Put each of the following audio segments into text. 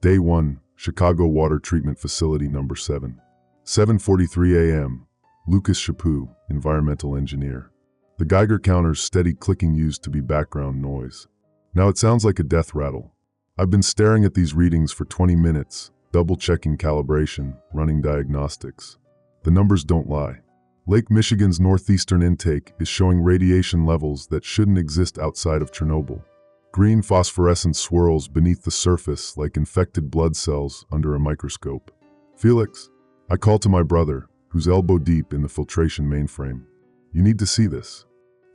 Day 1, Chicago Water Treatment Facility Number 7. 7:43 a.m. Lucas Chaput, environmental engineer. The Geiger counter's steady clicking used to be background noise. Now it sounds like a death rattle. I've been staring at these readings for 20 minutes, double-checking calibration, running diagnostics. The numbers don't lie. Lake Michigan's northeastern intake is showing radiation levels that shouldn't exist outside of Chernobyl. Green phosphorescent swirls beneath the surface like infected blood cells under a microscope. Felix, I call to my brother, who's elbow deep in the filtration mainframe. You need to see this.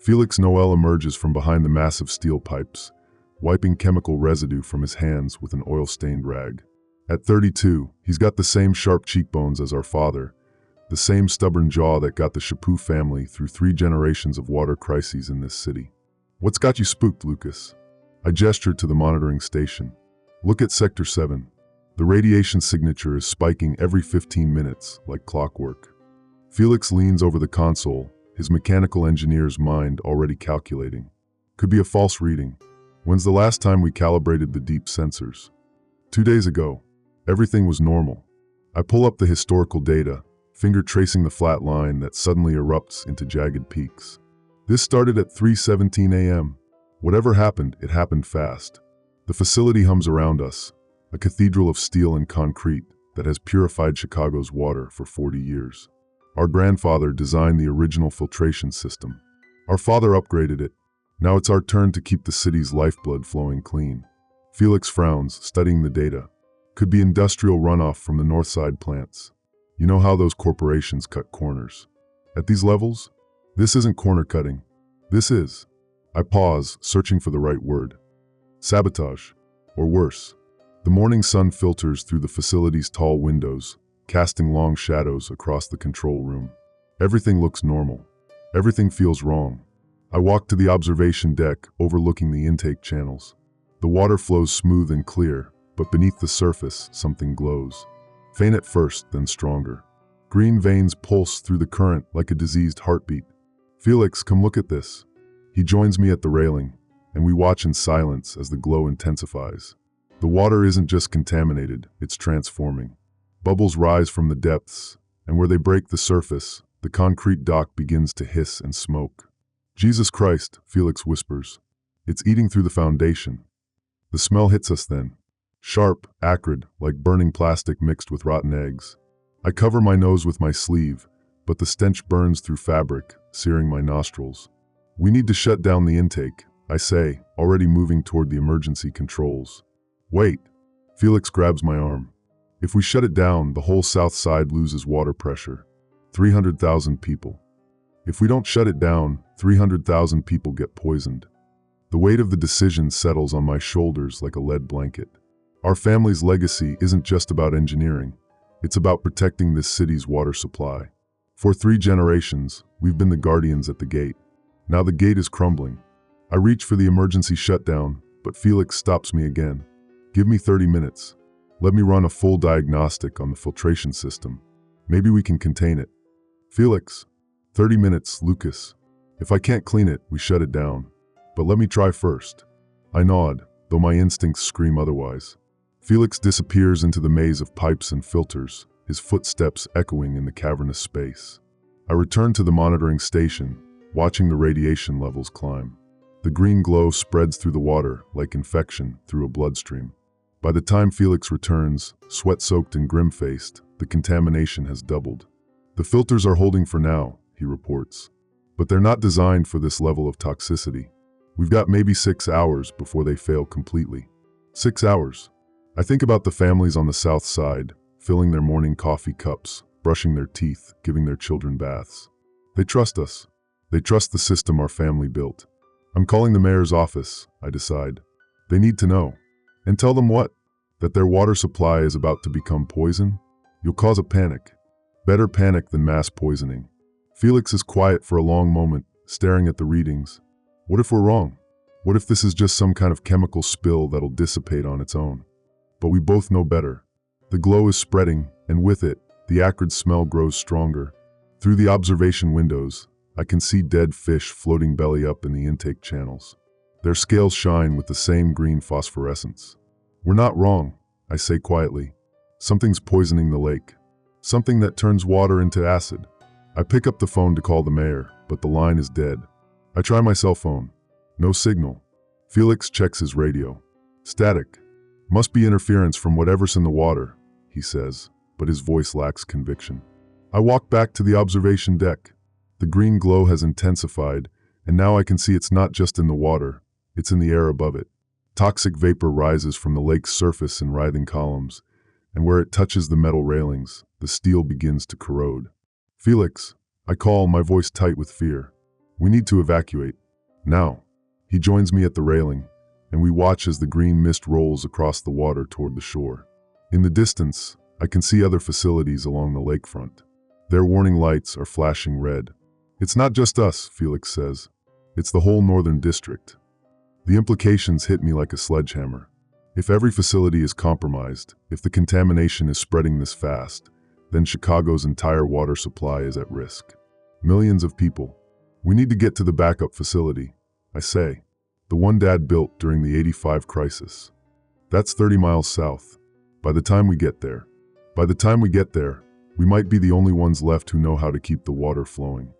Felix Noel emerges from behind the massive steel pipes, wiping chemical residue from his hands with an oil-stained rag. At 32, he's got the same sharp cheekbones as our father, the same stubborn jaw that got the Chaput family through 3 generations of water crises in this city. What's got you spooked, Lucas? I gestured to the monitoring station. Look at Sector 7. The radiation signature is spiking every 15 minutes, like clockwork. Felix leans over the console, his mechanical engineer's mind already calculating. Could be a false reading. When's the last time we calibrated the deep sensors? 2 days ago. Everything was normal. I pull up the historical data, finger tracing the flat line that suddenly erupts into jagged peaks. This started at 3:17 a.m. Whatever happened, it happened fast. The facility hums around us, a cathedral of steel and concrete that has purified Chicago's water for 40 years. Our grandfather designed the original filtration system. Our father upgraded it. Now it's our turn to keep the city's lifeblood flowing clean. Felix frowns, studying the data. Could be industrial runoff from the north side plants. You know how those corporations cut corners. At these levels, this isn't corner cutting. This is. I pause, searching for the right word. Sabotage. Or worse. The morning sun filters through the facility's tall windows, casting long shadows across the control room. Everything looks normal. Everything feels wrong. I walk to the observation deck, overlooking the intake channels. The water flows smooth and clear, but beneath the surface, something glows. Faint at first, then stronger. Green veins pulse through the current like a diseased heartbeat. Felix, come look at this. He joins me at the railing, and we watch in silence as the glow intensifies. The water isn't just contaminated, it's transforming. Bubbles rise from the depths, and where they break the surface, the concrete dock begins to hiss and smoke. Jesus Christ, Felix whispers. It's eating through the foundation. The smell hits us then. Sharp, acrid, like burning plastic mixed with rotten eggs. I cover my nose with my sleeve, but the stench burns through fabric, searing my nostrils. We need to shut down the intake, I say, already moving toward the emergency controls. Wait. Felix grabs my arm. If we shut it down, the whole south side loses water pressure. 300,000 people. If we don't shut it down, 300,000 people get poisoned. The weight of the decision settles on my shoulders like a lead blanket. Our family's legacy isn't just about engineering. It's about protecting this city's water supply. For 3 generations, we've been the guardians at the gate. Now the gate is crumbling. I reach for the emergency shutdown, but Felix stops me again. Give me 30 minutes. Let me run a full diagnostic on the filtration system. Maybe we can contain it. Felix. 30 minutes, Lucas. If I can't clean it, we shut it down. But let me try first. I nod, though my instincts scream otherwise. Felix disappears into the maze of pipes and filters, his footsteps echoing in the cavernous space. I return to the monitoring station, watching the radiation levels climb. The green glow spreads through the water like infection through a bloodstream. By the time Felix returns, sweat-soaked and grim-faced, the contamination has doubled. The filters are holding for now, he reports. But they're not designed for this level of toxicity. We've got maybe 6 hours before they fail completely. 6 hours. I think about the families on the south side, filling their morning coffee cups, brushing their teeth, giving their children baths. They trust us. They trust the system our family built. I'm calling the mayor's office, I decide. They need to know. And tell them what? That their water supply is about to become poison? You'll cause a panic. Better panic than mass poisoning. Felix is quiet for a long moment, staring at the readings. What if we're wrong? What if this is just some kind of chemical spill that'll dissipate on its own? But we both know better. The glow is spreading, and with it, the acrid smell grows stronger. Through the observation windows, I can see dead fish floating belly up in the intake channels. Their scales shine with the same green phosphorescence. We're not wrong, I say quietly. Something's poisoning the lake. Something that turns water into acid. I pick up the phone to call the mayor, but the line is dead. I try my cell phone. No signal. Felix checks his radio. Static. Must be interference from whatever's in the water, he says, but his voice lacks conviction. I walk back to the observation deck. The green glow has intensified, and now I can see it's not just in the water, it's in the air above it. Toxic vapor rises from the lake's surface in writhing columns, and where it touches the metal railings, the steel begins to corrode. Felix, I call, my voice tight with fear. We need to evacuate. Now. He joins me at the railing, and we watch as the green mist rolls across the water toward the shore. In the distance, I can see other facilities along the lakefront. Their warning lights are flashing red. It's not just us, Felix says. It's the whole northern district. The implications hit me like a sledgehammer. If every facility is compromised, if the contamination is spreading this fast, then Chicago's entire water supply is at risk. Millions of people. We need to get to the backup facility, I say. The one Dad built during the '85 crisis. That's 30 miles south. By the time we get there, we might be the only ones left who know how to keep the water flowing.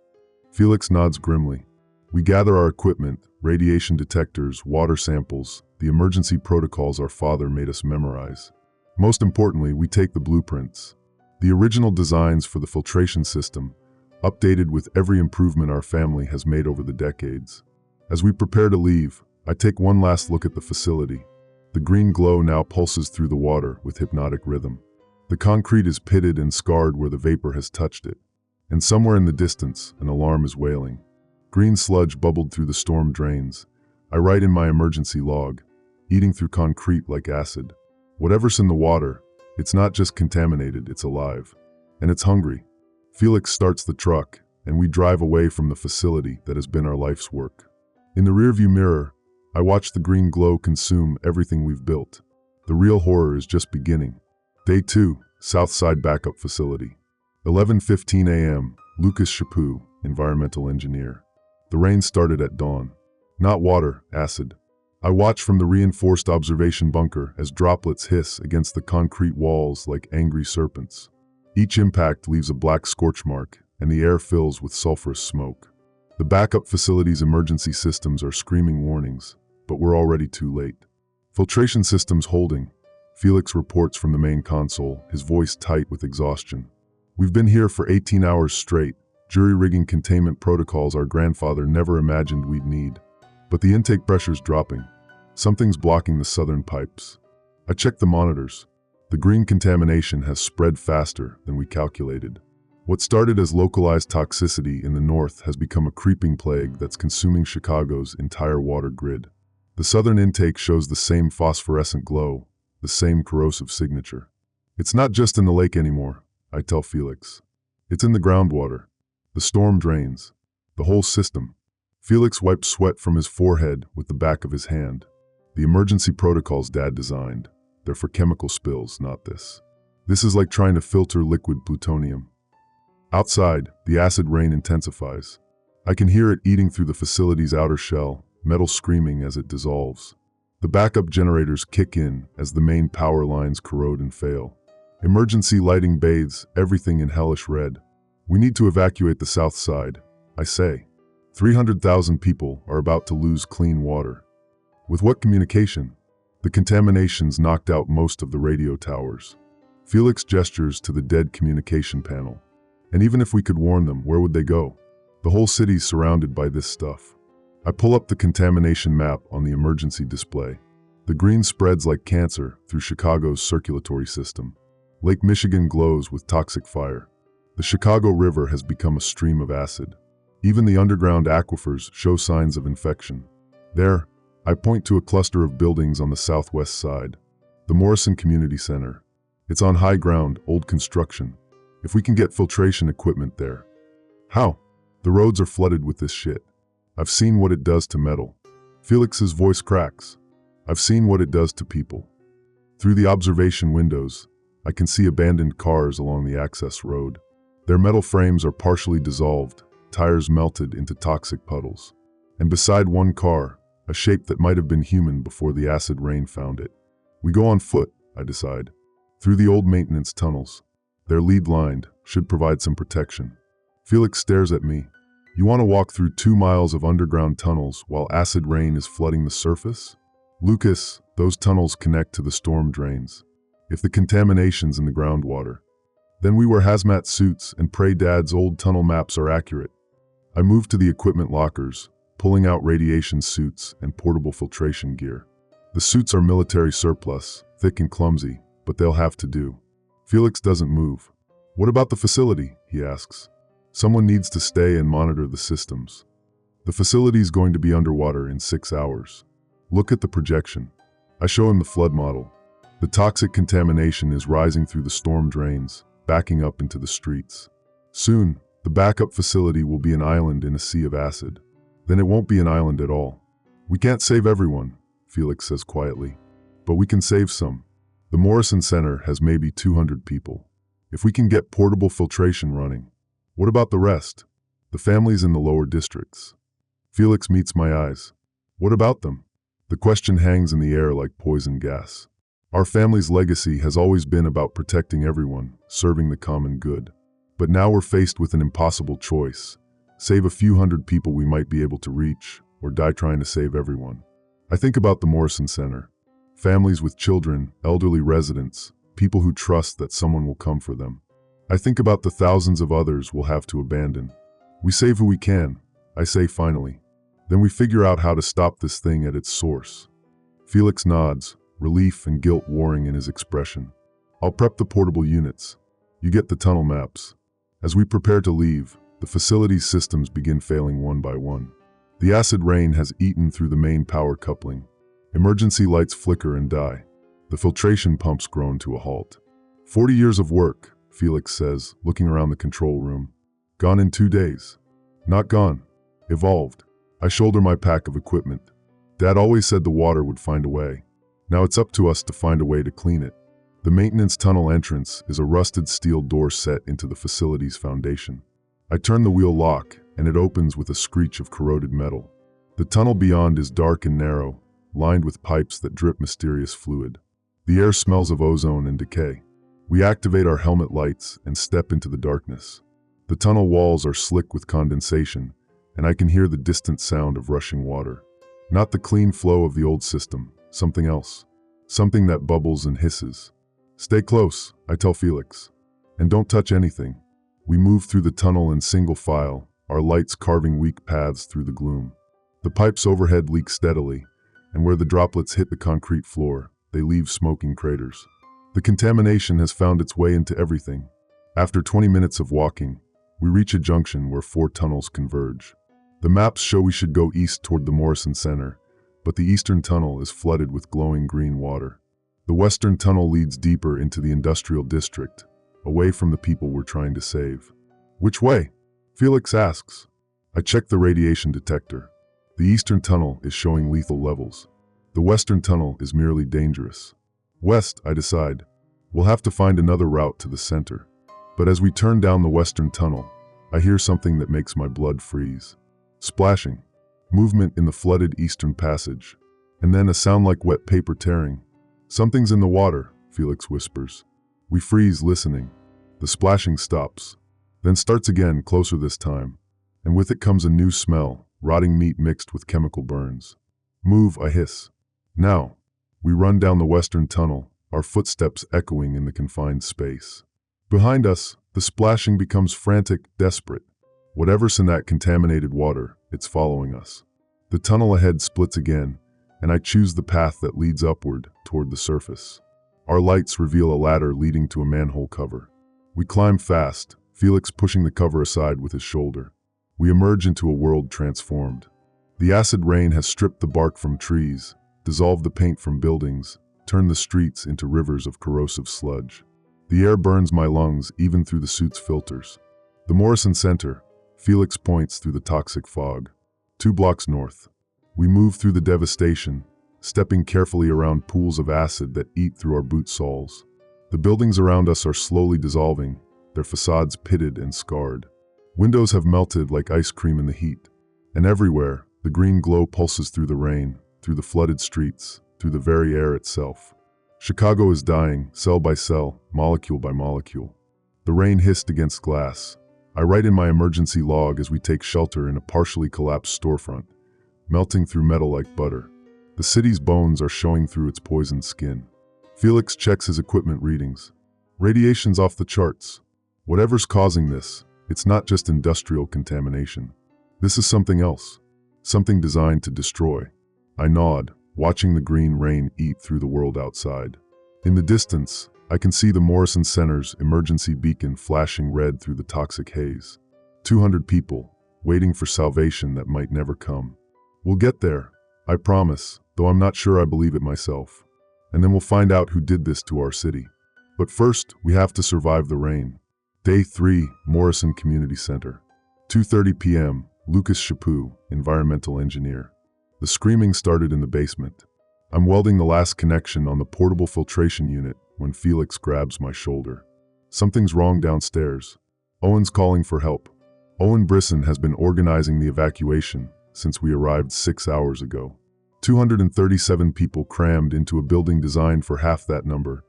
Felix nods grimly. We gather our equipment, radiation detectors, water samples, the emergency protocols our father made us memorize. Most importantly, we take the blueprints. The original designs for the filtration system, updated with every improvement our family has made over the decades. As we prepare to leave, I take one last look at the facility. The green glow now pulses through the water with hypnotic rhythm. The concrete is pitted and scarred where the vapor has touched it. And somewhere in the distance, an alarm is wailing. Green sludge bubbled through the storm drains. I write in my emergency log, eating through concrete like acid. Whatever's in the water, it's not just contaminated, it's alive. And it's hungry. Felix starts the truck, and we drive away from the facility that has been our life's work. In the rearview mirror, I watch the green glow consume everything we've built. The real horror is just beginning. Day 2, Southside Backup Facility. 11:15 a.m., Lucas Chaput, environmental engineer. The rain started at dawn. Not water, acid. I watch from the reinforced observation bunker as droplets hiss against the concrete walls like angry serpents. Each impact leaves a black scorch mark, and the air fills with sulfurous smoke. The backup facility's emergency systems are screaming warnings, but we're already too late. Filtration systems holding. Felix reports from the main console, his voice tight with exhaustion. We've been here for 18 hours straight, jury-rigging containment protocols our grandfather never imagined we'd need. But the intake pressure's dropping. Something's blocking the southern pipes. I check the monitors. The green contamination has spread faster than we calculated. What started as localized toxicity in the north has become a creeping plague that's consuming Chicago's entire water grid. The southern intake shows the same phosphorescent glow, the same corrosive signature. It's not just in the lake anymore, I tell Felix. It's in the groundwater. The storm drains. The whole system. Felix wipes sweat from his forehead with the back of his hand. The emergency protocols Dad designed. They're for chemical spills, not this. This is like trying to filter liquid plutonium. Outside, the acid rain intensifies. I can hear it eating through the facility's outer shell, metal screaming as it dissolves. The backup generators kick in as the main power lines corrode and fail. Emergency lighting bathes everything in hellish red. We need to evacuate the south side, I say. 300,000 people are about to lose clean water. With what communication? The contamination's knocked out most of the radio towers. Felix gestures to the dead communication panel. And even if we could warn them, where would they go? The whole city's surrounded by this stuff. I pull up the contamination map on the emergency display. The green spreads like cancer through Chicago's circulatory system. Lake Michigan glows with toxic fire. The Chicago River has become a stream of acid. Even the underground aquifers show signs of infection. There, I point to a cluster of buildings on the southwest side. The Morrison Community Center. It's on high ground, old construction. If we can get filtration equipment there. How? The roads are flooded with this shit. I've seen what it does to metal. Felix's voice cracks. I've seen what it does to people. Through the observation windows, I can see abandoned cars along the access road. Their metal frames are partially dissolved, tires melted into toxic puddles. And beside one car, a shape that might have been human before the acid rain found it. We go on foot, I decide. Through the old maintenance tunnels. They're lead-lined, should provide some protection. Felix stares at me. You want to walk through 2 miles of underground tunnels while acid rain is flooding the surface? Lucas, those tunnels connect to the storm drains. If the contamination's in the groundwater, then we wear hazmat suits and pray Dad's old tunnel maps are accurate. I move to the equipment lockers, pulling out radiation suits and portable filtration gear. The suits are military surplus, thick and clumsy, but they'll have to do. Felix doesn't move. What about the facility? He asks. Someone needs to stay and monitor the systems. The facility's going to be underwater in 6 hours. Look at the projection. I show him the flood model. The toxic contamination is rising through the storm drains, backing up into the streets. Soon, the backup facility will be an island in a sea of acid. Then it won't be an island at all. We can't save everyone, Felix says quietly. But we can save some. The Morrison Center has maybe 200 people. If we can get portable filtration running. What about the rest? The families in the lower districts. Felix meets my eyes. What about them? The question hangs in the air like poison gas. Our family's legacy has always been about protecting everyone, serving the common good. But now we're faced with an impossible choice. Save a few hundred people we might be able to reach, or die trying to save everyone. I think about the Morrison Center. Families with children, elderly residents, people who trust that someone will come for them. I think about the thousands of others we'll have to abandon. We save who we can, I say finally. Then we figure out how to stop this thing at its source. Felix nods, relief and guilt warring in his expression. I'll prep the portable units. You get the tunnel maps. As we prepare to leave, the facility's systems begin failing one by one. The acid rain has eaten through the main power coupling. Emergency lights flicker and die. The filtration pumps groan to a halt. 40 years of work, Felix says, looking around the control room. Gone in 2 days. Not gone. Evolved. I shoulder my pack of equipment. Dad always said the water would find a way. Now it's up to us to find a way to clean it. The maintenance tunnel entrance is a rusted steel door set into the facility's foundation. I turn the wheel lock, and it opens with a screech of corroded metal. The tunnel beyond is dark and narrow, lined with pipes that drip mysterious fluid. The air smells of ozone and decay. We activate our helmet lights and step into the darkness. The tunnel walls are slick with condensation, and I can hear the distant sound of rushing water. Not the clean flow of the old system, something else. Something that bubbles and hisses. Stay close, I tell Felix. And don't touch anything. We move through the tunnel in single file, our lights carving weak paths through the gloom. The pipes overhead leak steadily, and where the droplets hit the concrete floor, they leave smoking craters. The contamination has found its way into everything. After 20 minutes of walking, we reach a junction where 4 tunnels converge. The maps show we should go east toward the Morrison Center, but the eastern tunnel is flooded with glowing green water. The western tunnel leads deeper into the industrial district, away from the people we're trying to save. Which way? Felix asks. I check the radiation detector. The eastern tunnel is showing lethal levels. The western tunnel is merely dangerous. West, I decide. We'll have to find another route to the center. But as we turn down the western tunnel, I hear something that makes my blood freeze. Splashing. Movement in the flooded eastern passage. And then a sound like wet paper tearing. Something's in the water, Felix whispers. We freeze, listening. The splashing stops, then starts again, closer this time. And with it comes a new smell, rotting meat mixed with chemical burns. Move, I hiss. Now. We run down the western tunnel, our footsteps echoing in the confined space. Behind us, the splashing becomes frantic, desperate. Whatever's in that contaminated water, it's following us. The tunnel ahead splits again, and I choose the path that leads upward, toward the surface. Our lights reveal a ladder leading to a manhole cover. We climb fast, Felix pushing the cover aside with his shoulder. We emerge into a world transformed. The acid rain has stripped the bark from trees, dissolved the paint from buildings, turned the streets into rivers of corrosive sludge. The air burns my lungs even through the suit's filters. The Morrison Center, Felix points through the toxic fog. 2 blocks north. We move through the devastation, stepping carefully around pools of acid that eat through our boot soles. The buildings around us are slowly dissolving, their facades pitted and scarred. Windows have melted like ice cream in the heat. And everywhere, the green glow pulses through the rain, through the flooded streets, through the very air itself. Chicago is dying, cell by cell, molecule by molecule. The rain hissed against glass. I write in my emergency log as we take shelter in a partially collapsed storefront, melting through metal like butter. The city's bones are showing through its poisoned skin. Felix checks his equipment readings. Radiation's off the charts. Whatever's causing this, it's not just industrial contamination. This is something else. Something designed to destroy. I nod, watching the green rain eat through the world outside. In the distance, I can see the Morrison Center's emergency beacon flashing red through the toxic haze. 200 people, waiting for salvation that might never come. We'll get there, I promise, though I'm not sure I believe it myself. And then we'll find out who did this to our city. But first, we have to survive the rain. Day 3, Morrison Community Center. 2:30 p.m., Lucas Chaput, environmental engineer. The screaming started in the basement. I'm welding the last connection on the portable filtration unit when Felix grabs my shoulder. Something's wrong downstairs. Owen's calling for help. Owen Brisson has been organizing the evacuation since we arrived 6 hours ago. 237 people crammed into a building designed for half that number,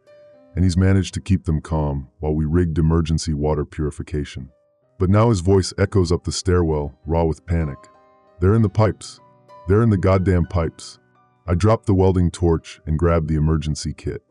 and he's managed to keep them calm while we rigged emergency water purification. But now his voice echoes up the stairwell, raw with panic. They're in the pipes. They're in the goddamn pipes. I drop the welding torch and grab the emergency kit.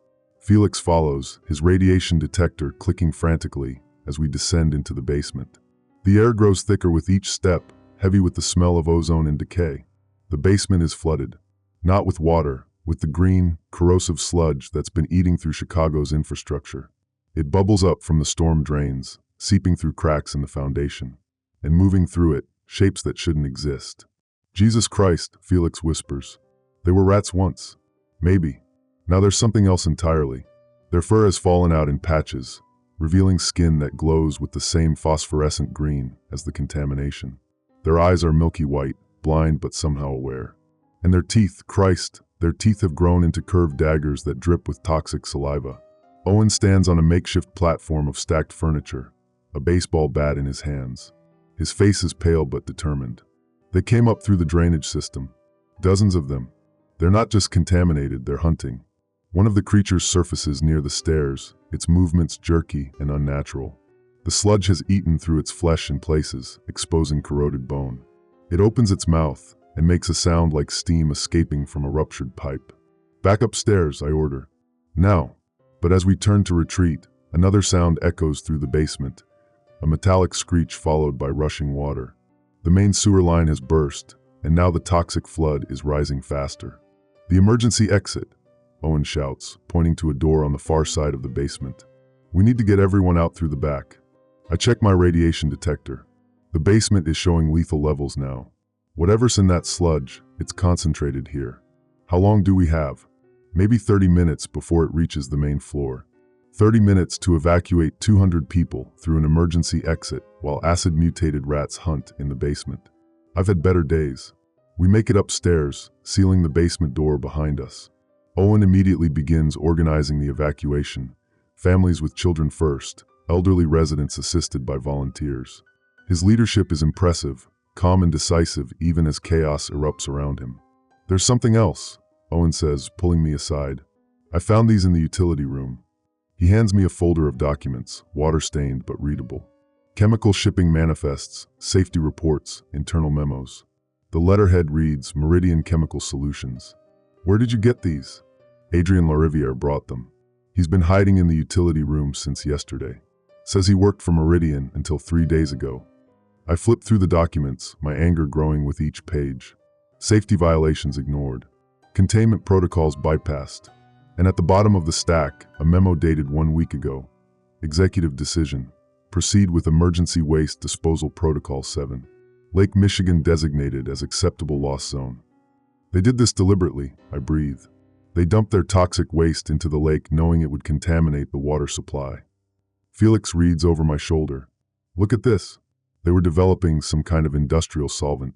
Felix follows, his radiation detector clicking frantically as we descend into the basement. The air grows thicker with each step, heavy with the smell of ozone and decay. The basement is flooded. Not with water, with the green, corrosive sludge that's been eating through Chicago's infrastructure. It bubbles up from the storm drains, seeping through cracks in the foundation, and moving through it, shapes that shouldn't exist. Jesus Christ, Felix whispers. They were rats once. Maybe. Now there's something else entirely. Their fur has fallen out in patches, revealing skin that glows with the same phosphorescent green as the contamination. Their eyes are milky white, blind but somehow aware. And their teeth, Christ, their teeth have grown into curved daggers that drip with toxic saliva. Owen stands on a makeshift platform of stacked furniture, a baseball bat in his hands. His face is pale but determined. They came up through the drainage system. Dozens of them. They're not just contaminated, they're hunting. One of the creatures surfaces near the stairs, its movements jerky and unnatural. The sludge has eaten through its flesh in places, exposing corroded bone. It opens its mouth and makes a sound like steam escaping from a ruptured pipe. Back upstairs, I order. Now. But as we turn to retreat, another sound echoes through the basement, a metallic screech followed by rushing water. The main sewer line has burst, and now the toxic flood is rising faster. The emergency exit, Owen shouts, pointing to a door on the far side of the basement. We need to get everyone out through the back. I check my radiation detector. The basement is showing lethal levels now. Whatever's in that sludge, it's concentrated here. How long do we have? Maybe 30 minutes before it reaches the main floor. 30 minutes to evacuate 200 people through an emergency exit while acid-mutated rats hunt in the basement. I've had better days. We make it upstairs, sealing the basement door behind us. Owen immediately begins organizing the evacuation, families with children first, elderly residents assisted by volunteers. His leadership is impressive, calm and decisive even as chaos erupts around him. There's something else, Owen says, pulling me aside. I found these in the utility room. He hands me a folder of documents, water-stained but readable. Chemical shipping manifests, safety reports, internal memos. The letterhead reads, Meridian Chemical Solutions. Where did you get these? Adrien Lariviere brought them. He's been hiding in the utility room since yesterday. Says he worked for Meridian until 3 days ago. I flip through the documents, my anger growing with each page. Safety violations ignored. Containment protocols bypassed. And at the bottom of the stack, a memo dated 1 week ago. Executive decision. Proceed with Emergency Waste Disposal Protocol 7. Lake Michigan designated as acceptable loss zone. They did this deliberately, I breathe. They dumped their toxic waste into the lake knowing it would contaminate the water supply. Felix reads over my shoulder. Look at this. They were developing some kind of industrial solvent.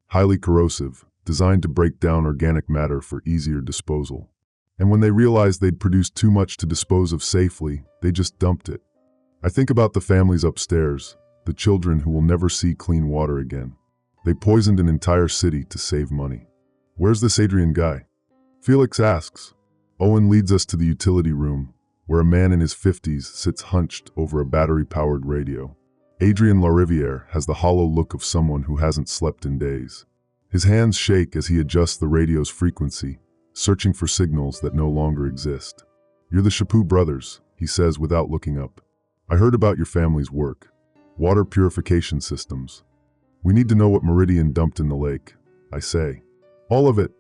Highly corrosive, designed to break down organic matter for easier disposal. And when they realized they'd produced too much to dispose of safely, they just dumped it. I think about the families upstairs, the children who will never see clean water again. They poisoned an entire city to save money. Where's this Adrien guy? Felix asks. Owen leads us to the utility room, where a man in his 50s sits hunched over a battery-powered radio. Adrien Lariviere has the hollow look of someone who hasn't slept in days. His hands shake as he adjusts the radio's frequency, searching for signals that no longer exist. "You're the Chaput brothers," he says without looking up. "I heard about your family's work. Water purification systems. We need to know what Meridian dumped in the lake," I say. "All of it."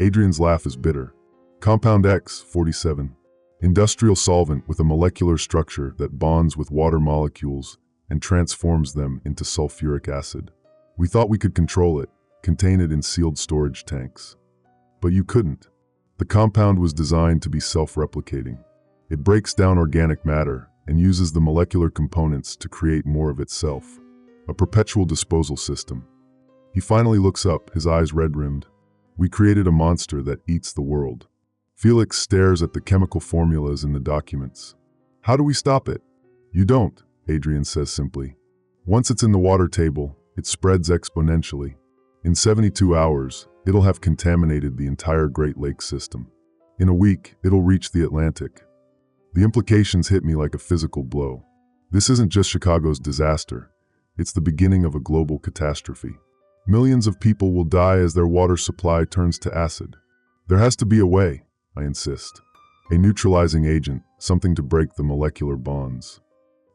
Adrian's laugh is bitter. Compound X47. Industrial solvent with a molecular structure that bonds with water molecules and transforms them into sulfuric acid. We thought we could control it, contain it in sealed storage tanks. But you couldn't. The compound was designed to be self-replicating. It breaks down organic matter and uses the molecular components to create more of itself. A perpetual disposal system. He finally looks up, his eyes red-rimmed. "We created a monster that eats the world." Felix stares at the chemical formulas in the documents. "How do we stop it?" "You don't," Adrian says simply. "Once it's in the water table, it spreads exponentially. In 72 hours, it'll have contaminated the entire Great Lakes system. In a week, it'll reach the Atlantic." The implications hit me like a physical blow. This isn't just Chicago's disaster. It's the beginning of a global catastrophe. Millions of people will die as their water supply turns to acid. There has to be a way, I insist. A neutralizing agent, something to break the molecular bonds.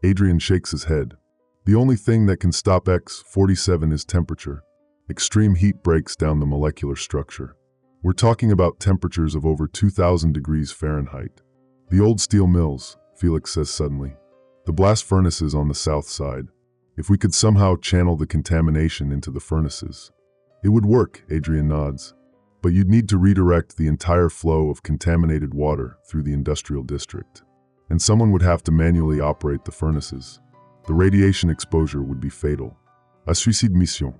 Adrian shakes his head. The only thing that can stop X47 is temperature. Extreme heat breaks down the molecular structure. We're talking about temperatures of over 2,000 degrees Fahrenheit. The old steel mills, Felix says suddenly. The blast furnaces on the south side. If we could somehow channel the contamination into the furnaces. It would work, Adrian nods. But you'd need to redirect the entire flow of contaminated water through the industrial district. And someone would have to manually operate the furnaces. The radiation exposure would be fatal. A suicide mission.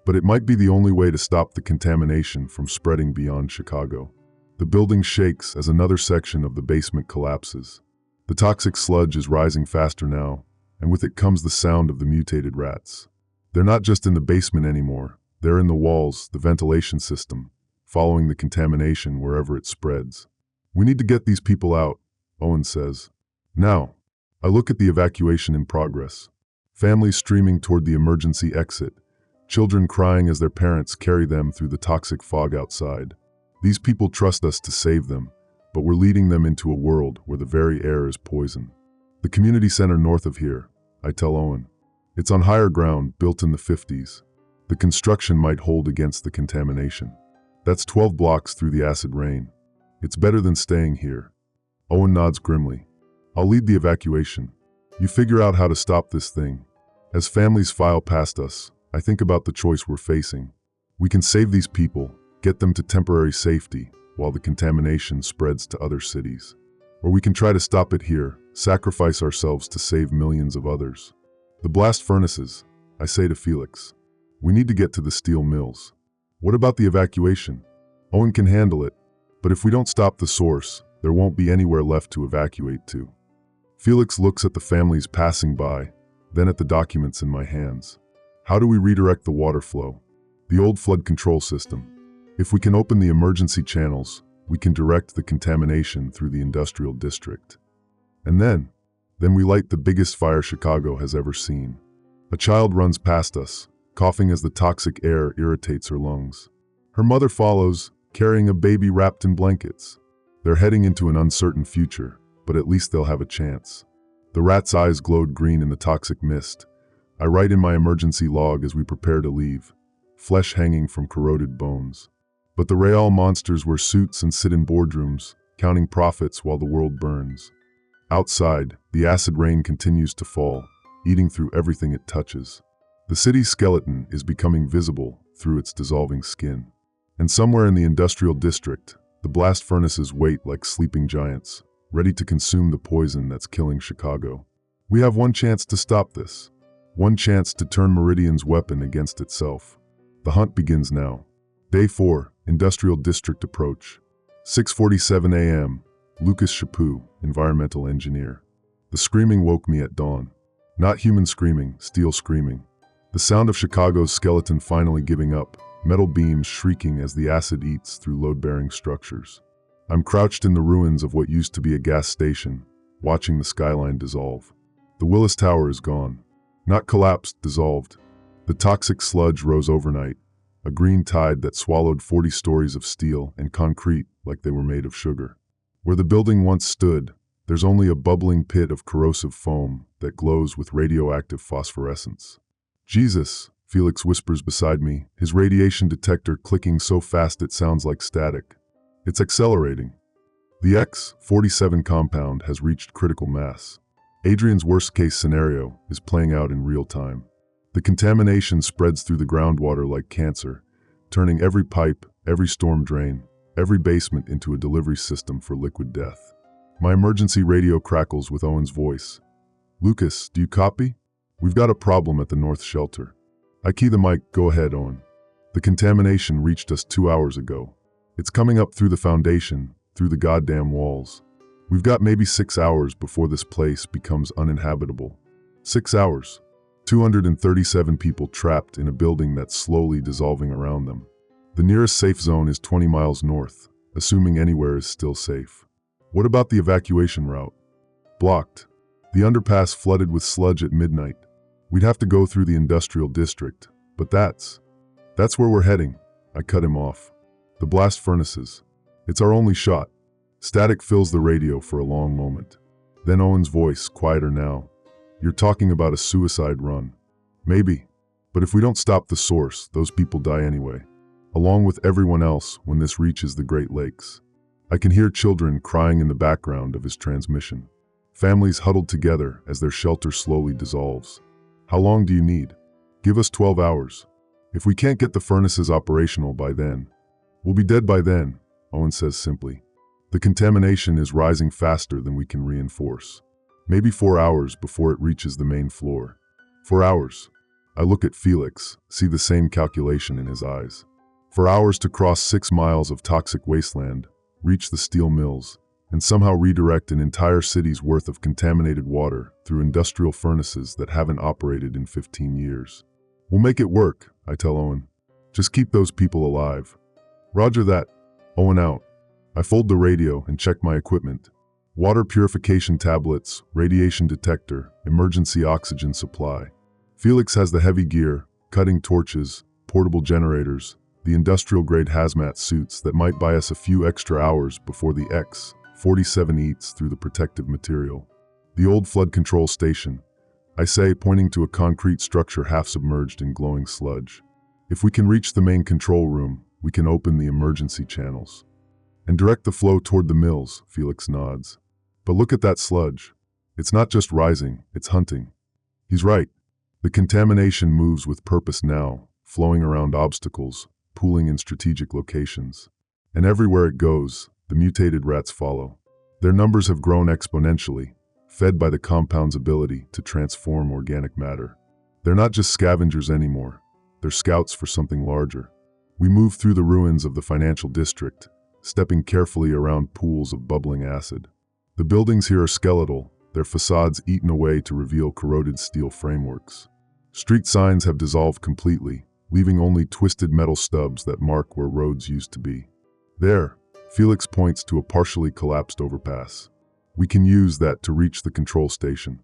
But it might be the only way to stop the contamination from spreading beyond Chicago. The building shakes as another section of the basement collapses. The toxic sludge is rising faster now, and with it comes the sound of the mutated rats. They're not just in the basement anymore, they're in the walls, the ventilation system, following the contamination wherever it spreads. "We need to get these people out," Owen says. "Now." I look at the evacuation in progress. Families streaming toward the emergency exit, children crying as their parents carry them through the toxic fog outside. These people trust us to save them, but we're leading them into a world where the very air is poison. "The community center north of here," I tell Owen. "It's on higher ground, built in the 50s. The construction might hold against the contamination. That's 12 blocks through the acid rain. It's better than staying here." Owen nods grimly. "I'll lead the evacuation. You figure out how to stop this thing." As families file past us, I think about the choice we're facing. We can save these people, get them to temporary safety, while the contamination spreads to other cities. Or we can try to stop it here, sacrifice ourselves to save millions of others. "The blast furnaces," I say to Felix. "We need to get to the steel mills." "What about the evacuation?" "Owen can handle it, but if we don't stop the source, there won't be anywhere left to evacuate to." Felix looks at the families passing by, then at the documents in my hands. "How do we redirect the water flow?" "The old flood control system. If we can open the emergency channels, we can direct the contamination through the industrial district. And then we light the biggest fire Chicago has ever seen." A child runs past us, coughing as the toxic air irritates her lungs. Her mother follows, carrying a baby wrapped in blankets. They're heading into an uncertain future, but at least they'll have a chance. The rat's eyes glowed green in the toxic mist. I write in my emergency log as we prepare to leave, flesh hanging from corroded bones. But the real monsters wear suits and sit in boardrooms, counting profits while the world burns. Outside, the acid rain continues to fall, eating through everything it touches. The city's skeleton is becoming visible through its dissolving skin. And somewhere in the industrial district, the blast furnaces wait like sleeping giants, ready to consume the poison that's killing Chicago. We have one chance to stop this. One chance to turn Meridian's weapon against itself. The hunt begins now. Day 4, Industrial District Approach. 6:47 a.m., Lucas Chaput, environmental engineer. The screaming woke me at dawn. Not human screaming, steel screaming. The sound of Chicago's skeleton finally giving up, metal beams shrieking as the acid eats through load-bearing structures. I'm crouched in the ruins of what used to be a gas station, watching the skyline dissolve. The Willis Tower is gone. Not collapsed, dissolved. The toxic sludge rose overnight, a green tide that swallowed 40 stories of steel and concrete like they were made of sugar. Where the building once stood, there's only a bubbling pit of corrosive foam that glows with radioactive phosphorescence. Jesus, Felix whispers beside me, his radiation detector clicking so fast it sounds like static. It's accelerating. The X-47 compound has reached critical mass. Adrian's worst-case scenario is playing out in real time. The contamination spreads through the groundwater like cancer, turning every pipe, every storm drain, every basement into a delivery system for liquid death. My emergency radio crackles with Owen's voice. "Lucas, do you copy? We've got a problem at the North Shelter." I key the mic. "Go ahead, Owen." "The contamination reached us 2 hours ago. It's coming up through the foundation, through the goddamn walls. We've got maybe 6 hours before this place becomes uninhabitable." 6 hours. 237 people trapped in a building that's slowly dissolving around them. The nearest safe zone is 20 miles north, assuming anywhere is still safe. What about the evacuation route? Blocked. The underpass flooded with sludge at midnight. We'd have to go through the industrial district, but that's where we're heading. I cut him off. The blast furnaces. It's our only shot. Static fills the radio for a long moment. Then Owen's voice, quieter now. "You're talking about a suicide run." "Maybe. But if we don't stop the source, those people die anyway. Along with everyone else when this reaches the Great Lakes." I can hear children crying in the background of his transmission. Families huddled together as their shelter slowly dissolves. "How long do you need?" "Give us 12 hours. If we can't get the furnaces operational by then, we'll be dead by then," Owen says simply. "The contamination is rising faster than we can reinforce. Maybe 4 hours before it reaches the main floor." 4 hours. I look at Felix, see the same calculation in his eyes. 4 hours to cross 6 miles of toxic wasteland, reach the steel mills, and somehow redirect an entire city's worth of contaminated water through industrial furnaces that haven't operated in 15 years. "We'll make it work," I tell Owen. "Just keep those people alive." "Roger that." Owen out. I fold the radio and check my equipment. Water purification tablets, radiation detector, emergency oxygen supply. Felix has the heavy gear, cutting torches, portable generators, the industrial-grade hazmat suits that might buy us a few extra hours before the X-47 eats through the protective material. "The old flood control station," I say, pointing to a concrete structure half submerged in glowing sludge. "If we can reach the main control room, we can open the emergency channels." "And direct the flow toward the mills," Felix nods. "But look at that sludge. It's not just rising, it's hunting." He's right. The contamination moves with purpose now, flowing around obstacles, pooling in strategic locations. And everywhere it goes, the mutated rats follow. Their numbers have grown exponentially, fed by the compound's ability to transform organic matter. They're not just scavengers anymore, they're scouts for something larger. We move through the ruins of the financial district, stepping carefully around pools of bubbling acid. The buildings here are skeletal, their facades eaten away to reveal corroded steel frameworks. Street signs have dissolved completely, leaving only twisted metal stubs that mark where roads used to be. "There," Felix points to a partially collapsed overpass. "We can use that to reach the control station."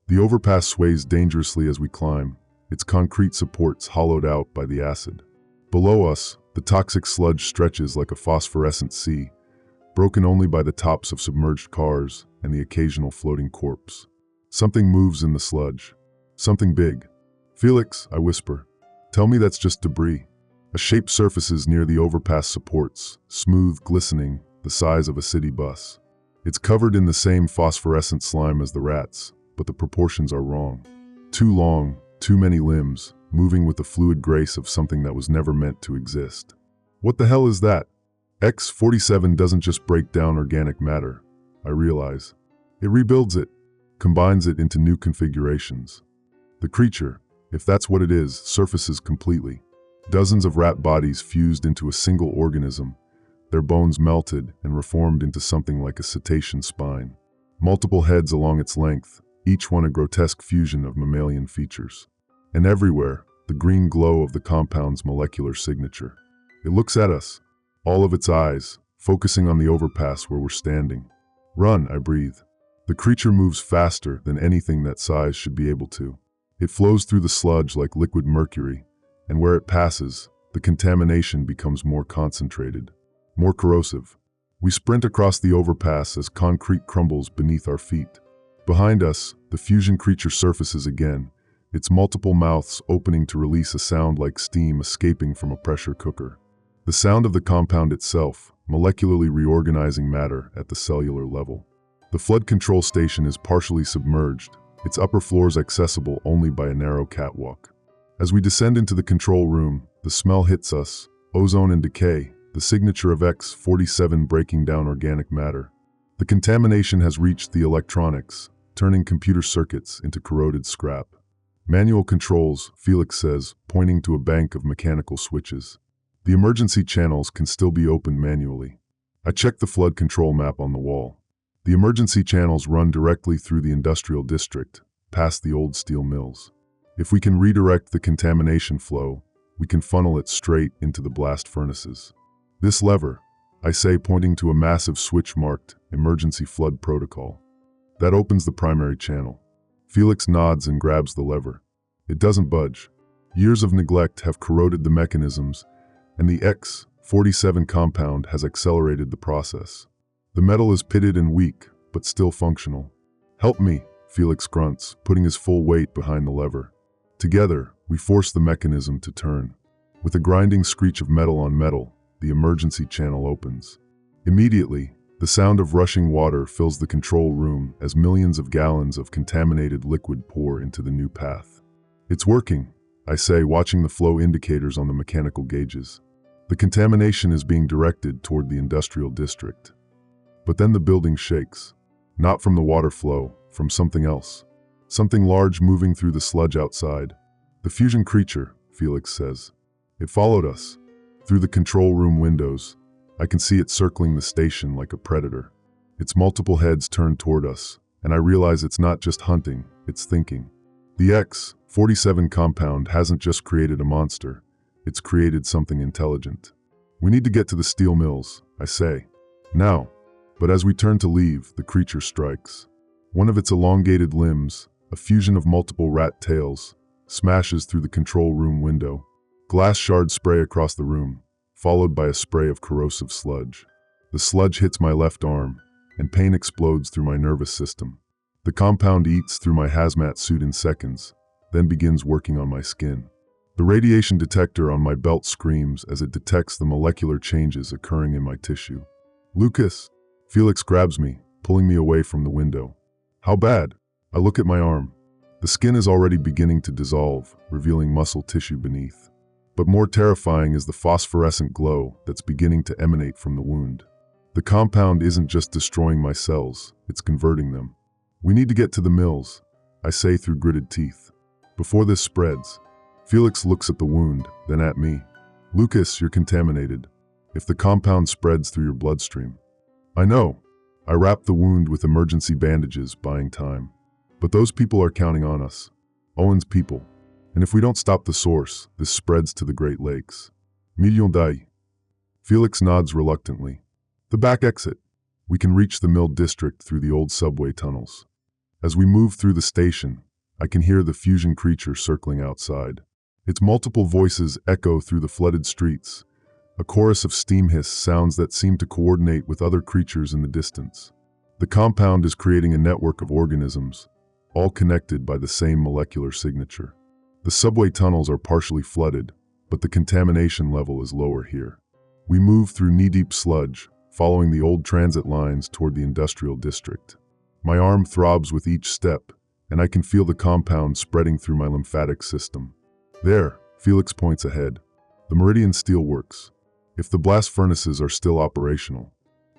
The overpass sways dangerously as we climb, its concrete supports hollowed out by the acid. Below us, the toxic sludge stretches like a phosphorescent sea, broken only by the tops of submerged cars and the occasional floating corpse. Something moves in the sludge. Something big. "Felix," I whisper, "tell me that's just debris." A shape surfaces near the overpass supports, smooth, glistening, the size of a city bus. It's covered in the same phosphorescent slime as the rats, but the proportions are wrong. Too long, too many limbs, moving with the fluid grace of something that was never meant to exist. What the hell is that? X-47 doesn't just break down organic matter, I realize. It rebuilds it, combines it into new configurations. The creature, if that's what it is, surfaces completely. Dozens of rat bodies fused into a single organism, their bones melted and reformed into something like a cetacean spine. Multiple heads along its length, each one a grotesque fusion of mammalian features. And everywhere, the green glow of the compound's molecular signature. It looks at us, all of its eyes, focusing on the overpass where we're standing. Run, I breathe. The creature moves faster than anything that size should be able to. It flows through the sludge like liquid mercury, and where it passes, the contamination becomes more concentrated, more corrosive. We sprint across the overpass as concrete crumbles beneath our feet. Behind us, the fusion creature surfaces again, its multiple mouths opening to release a sound like steam escaping from a pressure cooker. The sound of the compound itself, molecularly reorganizing matter at the cellular level. The flood control station is partially submerged, its upper floors accessible only by a narrow catwalk. As we descend into the control room, the smell hits us, ozone and decay, the signature of X-47 breaking down organic matter. The contamination has reached the electronics, turning computer circuits into corroded scrap. Manual controls, Felix says, pointing to a bank of mechanical switches. The emergency channels can still be opened manually. I check the flood control map on the wall. The emergency channels run directly through the industrial district, past the old steel mills. If we can redirect the contamination flow, we can funnel it straight into the blast furnaces. This lever, I say, pointing to a massive switch marked Emergency Flood Protocol. That opens the primary channel. Felix nods and grabs the lever. It doesn't budge. Years of neglect have corroded the mechanisms, and the X-47 compound has accelerated the process. The metal is pitted and weak, but still functional. "Help me," Felix grunts, putting his full weight behind the lever. Together, we force the mechanism to turn. With a grinding screech of metal on metal, the emergency channel opens. Immediately, the sound of rushing water fills the control room as millions of gallons of contaminated liquid pour into the new path. "It's working," I say, watching the flow indicators on the mechanical gauges. The contamination is being directed toward the industrial district. But then the building shakes. Not from the water flow, from something else. Something large moving through the sludge outside. "The fusion creature," Felix says. "It followed us. Through the control room windows, I can see it circling the station like a predator. Its multiple heads turn toward us, and I realize it's not just hunting, it's thinking. The X-47 compound hasn't just created a monster, it's created something intelligent. We need to get to the steel mills, I say. Now. But as we turn to leave, the creature strikes. One of its elongated limbs, a fusion of multiple rat tails, smashes through the control room window. Glass shards spray across the room, followed by a spray of corrosive sludge. The sludge hits my left arm, and pain explodes through my nervous system. The compound eats through my hazmat suit in seconds, then begins working on my skin. The radiation detector on my belt screams as it detects the molecular changes occurring in my tissue. "Lucas!" Felix grabs me, pulling me away from the window. "How bad?" I look at my arm. The skin is already beginning to dissolve, revealing muscle tissue beneath. But more terrifying is the phosphorescent glow that's beginning to emanate from the wound. The compound isn't just destroying my cells, it's converting them. "We need to get to the mills," I say through gritted teeth. "Before this spreads." Felix looks at the wound, then at me. "Lucas, you're contaminated. If the compound spreads through your bloodstream." "I know." I wrap the wound with emergency bandages, buying time. "But those people are counting on us. Owen's people. And if we don't stop the source, this spreads to the Great Lakes. Millions d'années." Felix nods reluctantly. "The back exit. We can reach the mill district through the old subway tunnels." As we move through the station, I can hear the fusion creature circling outside. Its multiple voices echo through the flooded streets. A chorus of steam hiss sounds that seem to coordinate with other creatures in the distance. The compound is creating a network of organisms, all connected by the same molecular signature. The subway tunnels are partially flooded, but the contamination level is lower here. We move through knee-deep sludge, following the old transit lines toward the industrial district. My arm throbs with each step, and I can feel the compound spreading through my lymphatic system. "There," Felix points ahead. "The Meridian Steel Works. If the blast furnaces are still operational."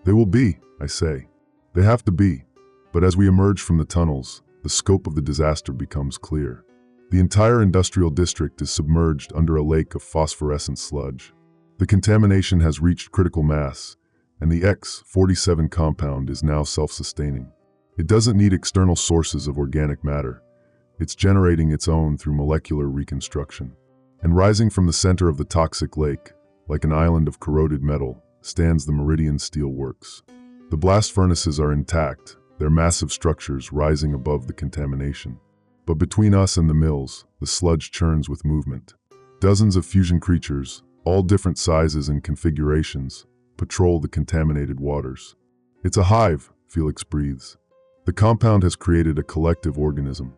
"They will be," I say. "They have to be." But as we emerge from the tunnels, the scope of the disaster becomes clear. The entire industrial district is submerged under a lake of phosphorescent sludge. The contamination has reached critical mass, and the X-47 compound is now self-sustaining. It doesn't need external sources of organic matter. It's generating its own through molecular reconstruction. And rising from the center of the toxic lake, like an island of corroded metal, stands the Meridian Steel Works. The blast furnaces are intact, their massive structures rising above the contamination. But between us and the mills, the sludge churns with movement. Dozens of fusion creatures, all different sizes and configurations, patrol the contaminated waters. It's a hive, Felix breathes. The compound has created a collective organism.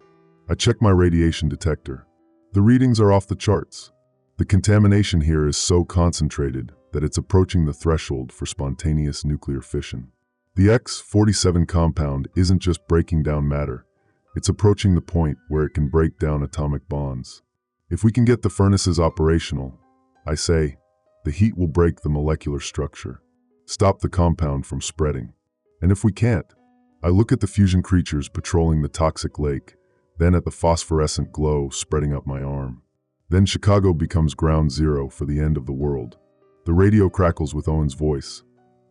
I check my radiation detector. The readings are off the charts. The contamination here is so concentrated that it's approaching the threshold for spontaneous nuclear fission. The X-47 compound isn't just breaking down matter, it's approaching the point where it can break down atomic bonds. If we can get the furnaces operational, I say, the heat will break the molecular structure, stop the compound from spreading. And if we can't, I look at the fusion creatures patrolling the toxic lake, then at the phosphorescent glow spreading up my arm. Then Chicago becomes ground zero for the end of the world. The radio crackles with Owen's voice.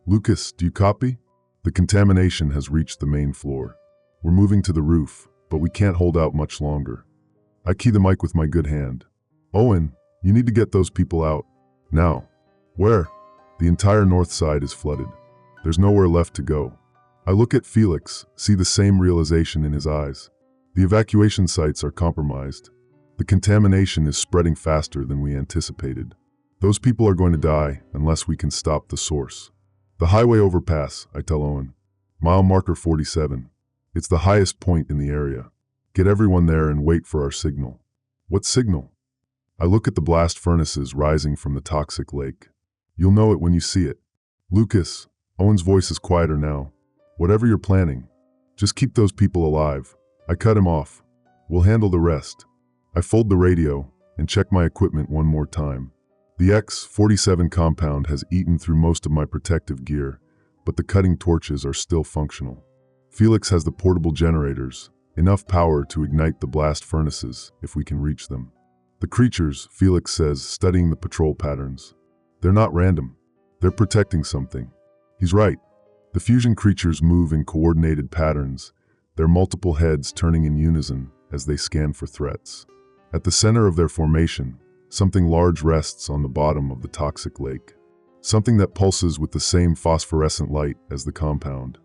"Lucas, do you copy?" The contamination has reached the main floor. We're moving to the roof, but we can't hold out much longer. I key the mic with my good hand. "Owen, you need to get those people out. Now." "Where?" "The entire north side is flooded. There's nowhere left to go." I look at Felix, see the same realization in his eyes. The evacuation sites are compromised. The contamination is spreading faster than we anticipated. Those people are going to die unless we can stop the source. "The highway overpass," I tell Owen. "Mile marker 47. It's the highest point in the area. Get everyone there and wait for our signal." "What signal?" I look at the blast furnaces rising from the toxic lake. "You'll know it when you see it." "Lucas," Owen's voice is quieter now. "Whatever you're planning, just keep those people alive." I cut him off. "We'll handle the rest." I fold the radio and check my equipment one more time. The X-47 compound has eaten through most of my protective gear, but the cutting torches are still functional. Felix has the portable generators, enough power to ignite the blast furnaces if we can reach them. The creatures, Felix says, studying the patrol patterns. They're not random. They're protecting something. He's right. The fusion creatures move in coordinated patterns, their multiple heads turning in unison as they scan for threats. At the center of their formation, something large rests on the bottom of the toxic lake. Something that pulses with the same phosphorescent light as the compound.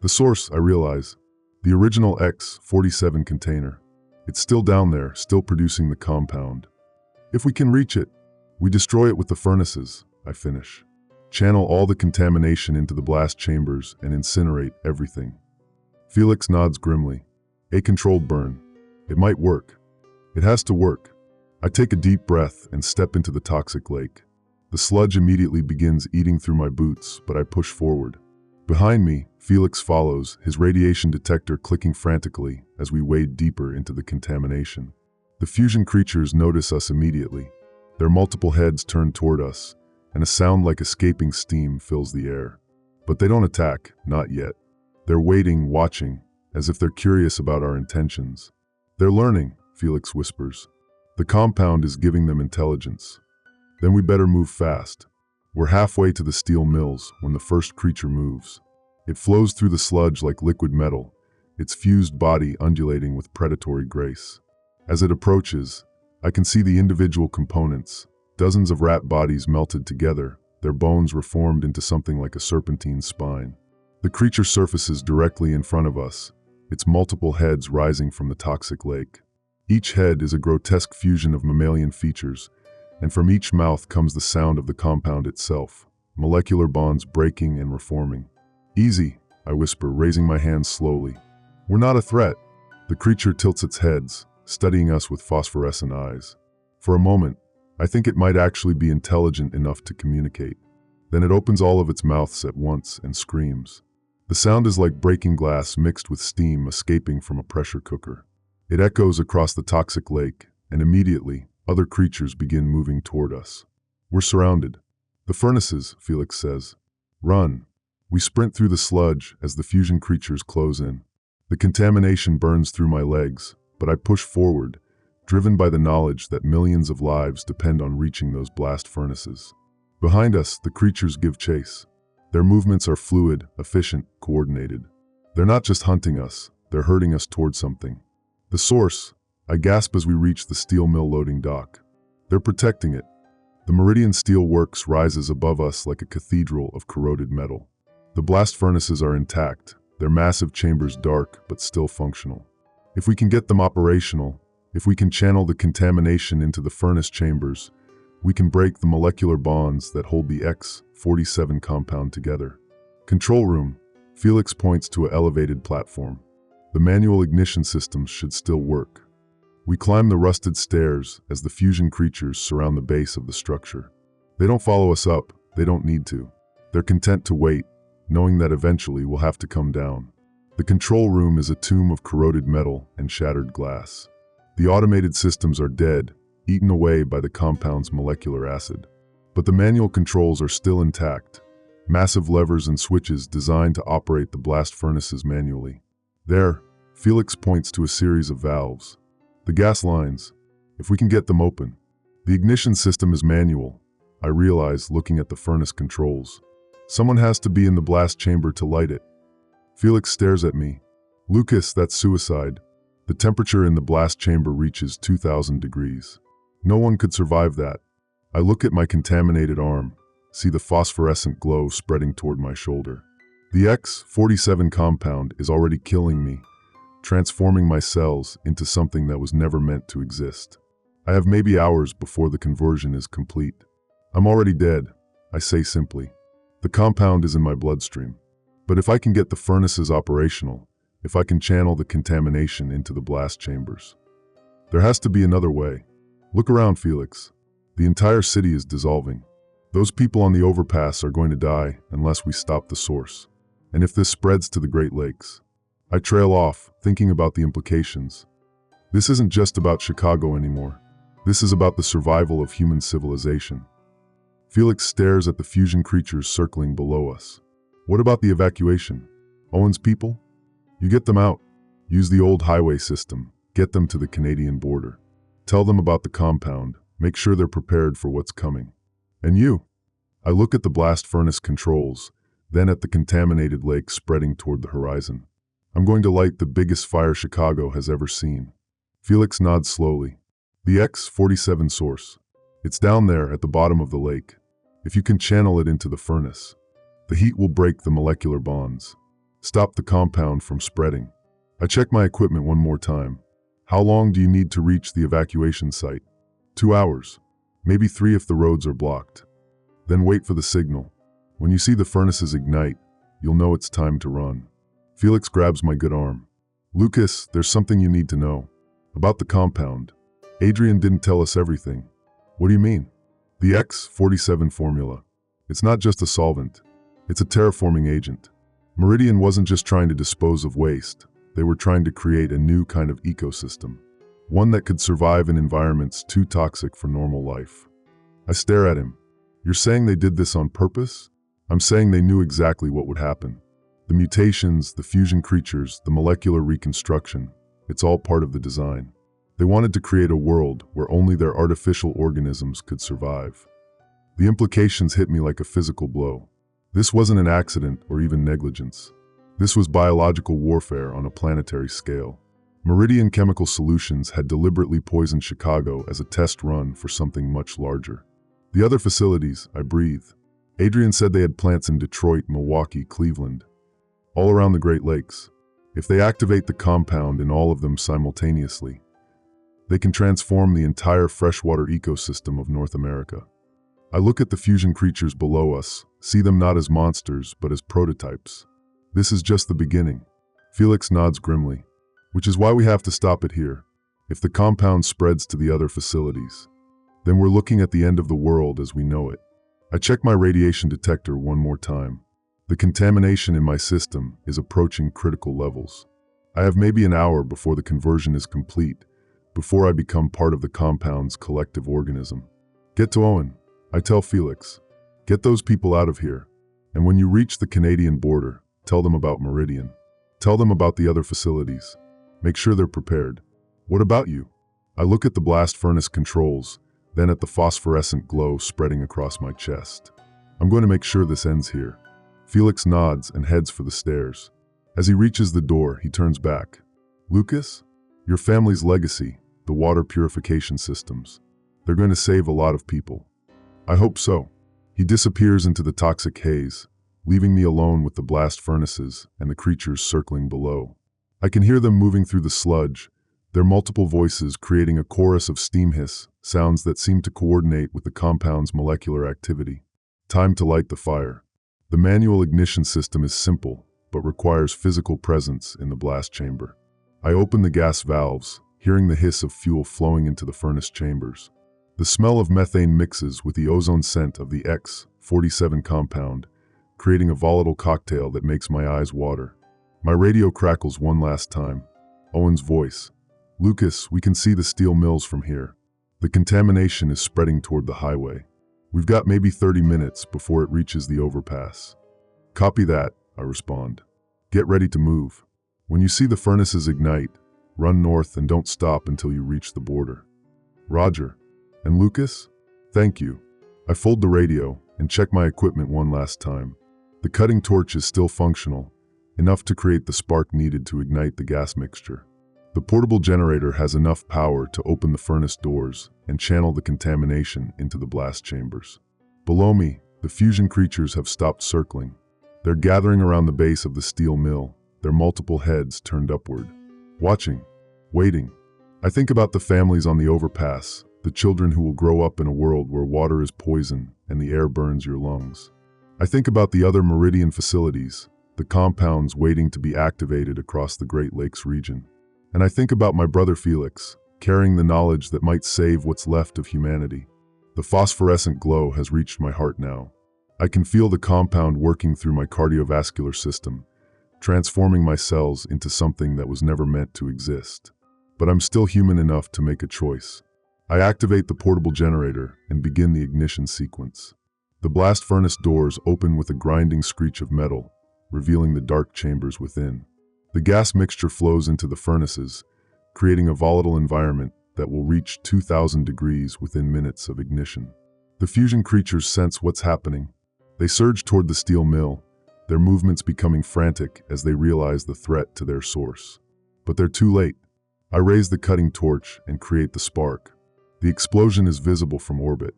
The source, I realize, the original X-47 container. It's still down there, still producing the compound. If we can reach it, we destroy it with the furnaces, I finish. Channel all the contamination into the blast chambers and incinerate everything. Felix nods grimly. A controlled burn. It might work. It has to work. I take a deep breath and step into the toxic lake. The sludge immediately begins eating through my boots, but I push forward. Behind me, Felix follows, his radiation detector clicking frantically as we wade deeper into the contamination. The fusion creatures notice us immediately. Their multiple heads turn toward us, and a sound like escaping steam fills the air. But they don't attack, not yet. They're waiting, watching, as if they're curious about our intentions. "They're learning," Felix whispers. "The compound is giving them intelligence. Then we better move fast." We're halfway to the steel mills when the first creature moves. It flows through the sludge like liquid metal, its fused body undulating with predatory grace. As it approaches, I can see the individual components, dozens of rat bodies melted together, their bones reformed into something like a serpentine spine. The creature surfaces directly in front of us, its multiple heads rising from the toxic lake. Each head is a grotesque fusion of mammalian features, and from each mouth comes the sound of the compound itself, molecular bonds breaking and reforming. "Easy," I whisper, raising my hands slowly. "We're not a threat." The creature tilts its heads, studying us with phosphorescent eyes. For a moment, I think it might actually be intelligent enough to communicate. Then it opens all of its mouths at once and screams. The sound is like breaking glass mixed with steam escaping from a pressure cooker. It echoes across the toxic lake, and immediately, other creatures begin moving toward us. We're surrounded. "The furnaces," Felix says. "Run." We sprint through the sludge as the fusion creatures close in. The contamination burns through my legs, but I push forward, driven by the knowledge that millions of lives depend on reaching those blast furnaces. Behind us, the creatures give chase. Their movements are fluid, efficient, coordinated. They're not just hunting us, they're herding us toward something. "The source," I gasp as we reach the steel mill loading dock. "They're protecting it." The Meridian steel works rises above us like a cathedral of corroded metal. The blast furnaces are intact, their massive chambers dark but still functional. If we can get them operational, if we can channel the contamination into the furnace chambers, we can break the molecular bonds that hold the X-47 compound together. Control room. Felix points to an elevated platform. The manual ignition systems should still work. We climb the rusted stairs as the fusion creatures surround the base of the structure. They don't follow us up, they don't need to. They're content to wait, knowing that eventually we'll have to come down. The control room is a tomb of corroded metal and shattered glass. The automated systems are dead, eaten away by the compound's molecular acid. But the manual controls are still intact, massive levers and switches designed to operate the blast furnaces manually. There, Felix points to a series of valves. The gas lines, if we can get them open. The ignition system is manual, I realize looking at the furnace controls. Someone has to be in the blast chamber to light it. Felix stares at me. Lucas, that's suicide. The temperature in the blast chamber reaches 2,000 degrees. No one could survive that. I look at my contaminated arm, see the phosphorescent glow spreading toward my shoulder. The X-47 compound is already killing me, transforming my cells into something that was never meant to exist. I have maybe hours before the conversion is complete. I'm already dead, I say simply. The compound is in my bloodstream. But if I can get the furnaces operational, if I can channel the contamination into the blast chambers, there has to be another way. Look around, Felix. The entire city is dissolving. Those people on the overpass are going to die unless we stop the source. And if this spreads to the Great Lakes, I trail off, thinking about the implications. This isn't just about Chicago anymore. This is about the survival of human civilization. Felix stares at the fusion creatures circling below us. What about the evacuation? Owen's people? You get them out. Use the old highway system. Get them to the Canadian border. Tell them about the compound. Make sure they're prepared for what's coming. And you? I look at the blast furnace controls, then at the contaminated lake spreading toward the horizon. I'm going to light the biggest fire Chicago has ever seen. Felix nods slowly. The X-47 source. It's down there at the bottom of the lake. If you can channel it into the furnace, the heat will break the molecular bonds. Stop the compound from spreading. I check my equipment one more time. How long do you need to reach the evacuation site? 2 hours. Maybe 3 if the roads are blocked. Then wait for the signal. When you see the furnaces ignite, you'll know it's time to run. Felix grabs my good arm. Lucas, there's something you need to know. About the compound. Adrian didn't tell us everything. What do you mean? The X-47 formula. It's not just a solvent. It's a terraforming agent. Meridian wasn't just trying to dispose of waste. They were trying to create a new kind of ecosystem. One that could survive in environments too toxic for normal life. I stare at him. You're saying they did this on purpose? I'm saying they knew exactly what would happen. The mutations, the fusion creatures, the molecular reconstruction, it's all part of the design. They wanted to create a world where only their artificial organisms could survive. The implications hit me like a physical blow. This wasn't an accident or even negligence. This was biological warfare on a planetary scale. Meridian Chemical Solutions had deliberately poisoned Chicago as a test run for something much larger. The other facilities, I breathe. Adrian said they had plants in Detroit, Milwaukee, Cleveland, all around the Great Lakes. If they activate the compound in all of them simultaneously, they can transform the entire freshwater ecosystem of North America. I look at the fusion creatures below us, see them not as monsters, but as prototypes. This is just the beginning. Felix nods grimly. Which is why we have to stop it here. If the compound spreads to the other facilities, then we're looking at the end of the world as we know it. I check my radiation detector one more time. The contamination in my system is approaching critical levels. I have maybe an hour before the conversion is complete, before I become part of the compound's collective organism. Get to Owen, I tell Felix. Get those people out of here. And when you reach the Canadian border, tell them about Meridian. Tell them about the other facilities. Make sure they're prepared. What about you? I look at the blast furnace controls, then at the phosphorescent glow spreading across my chest. I'm going to make sure this ends here. Felix nods and heads for the stairs. As he reaches the door, he turns back. Lucas, your family's legacy, the water purification systems. They're going to save a lot of people. I hope so. He disappears into the toxic haze, leaving me alone with the blast furnaces and the creatures circling below. I can hear them moving through the sludge, their multiple voices creating a chorus of steam hiss, sounds that seem to coordinate with the compound's molecular activity. Time to light the fire. The manual ignition system is simple, but requires physical presence in the blast chamber. I open the gas valves, hearing the hiss of fuel flowing into the furnace chambers. The smell of methane mixes with the ozone scent of the X-47 compound, creating a volatile cocktail that makes my eyes water. My radio crackles one last time. Owen's voice. "Lucas, we can see the steel mills from here. The contamination is spreading toward the highway. We've got maybe 30 minutes before it reaches the overpass." "Copy that," I respond. "Get ready to move. When you see the furnaces ignite, run north and don't stop until you reach the border." "Roger. And Lucas?" "Thank you." I fold the radio and check my equipment one last time. The cutting torch is still functional, enough to create the spark needed to ignite the gas mixture. The portable generator has enough power to open the furnace doors and channel the contamination into the blast chambers. Below me, the fusion creatures have stopped circling. They're gathering around the base of the steel mill, their multiple heads turned upward. Watching, waiting. I think about the families on the overpass, the children who will grow up in a world where water is poison and the air burns your lungs. I think about the other Meridian facilities, the compounds waiting to be activated across the Great Lakes region. And I think about my brother Felix, carrying the knowledge that might save what's left of humanity. The phosphorescent glow has reached my heart now. I can feel the compound working through my cardiovascular system, transforming my cells into something that was never meant to exist. But I'm still human enough to make a choice. I activate the portable generator and begin the ignition sequence. The blast furnace doors open with a grinding screech of metal, revealing the dark chambers within. The gas mixture flows into the furnaces, creating a volatile environment that will reach 2,000 degrees within minutes of ignition. The fusion creatures sense what's happening. They surge toward the steel mill, their movements becoming frantic as they realize the threat to their source. But they're too late. I raise the cutting torch and create the spark. The explosion is visible from orbit.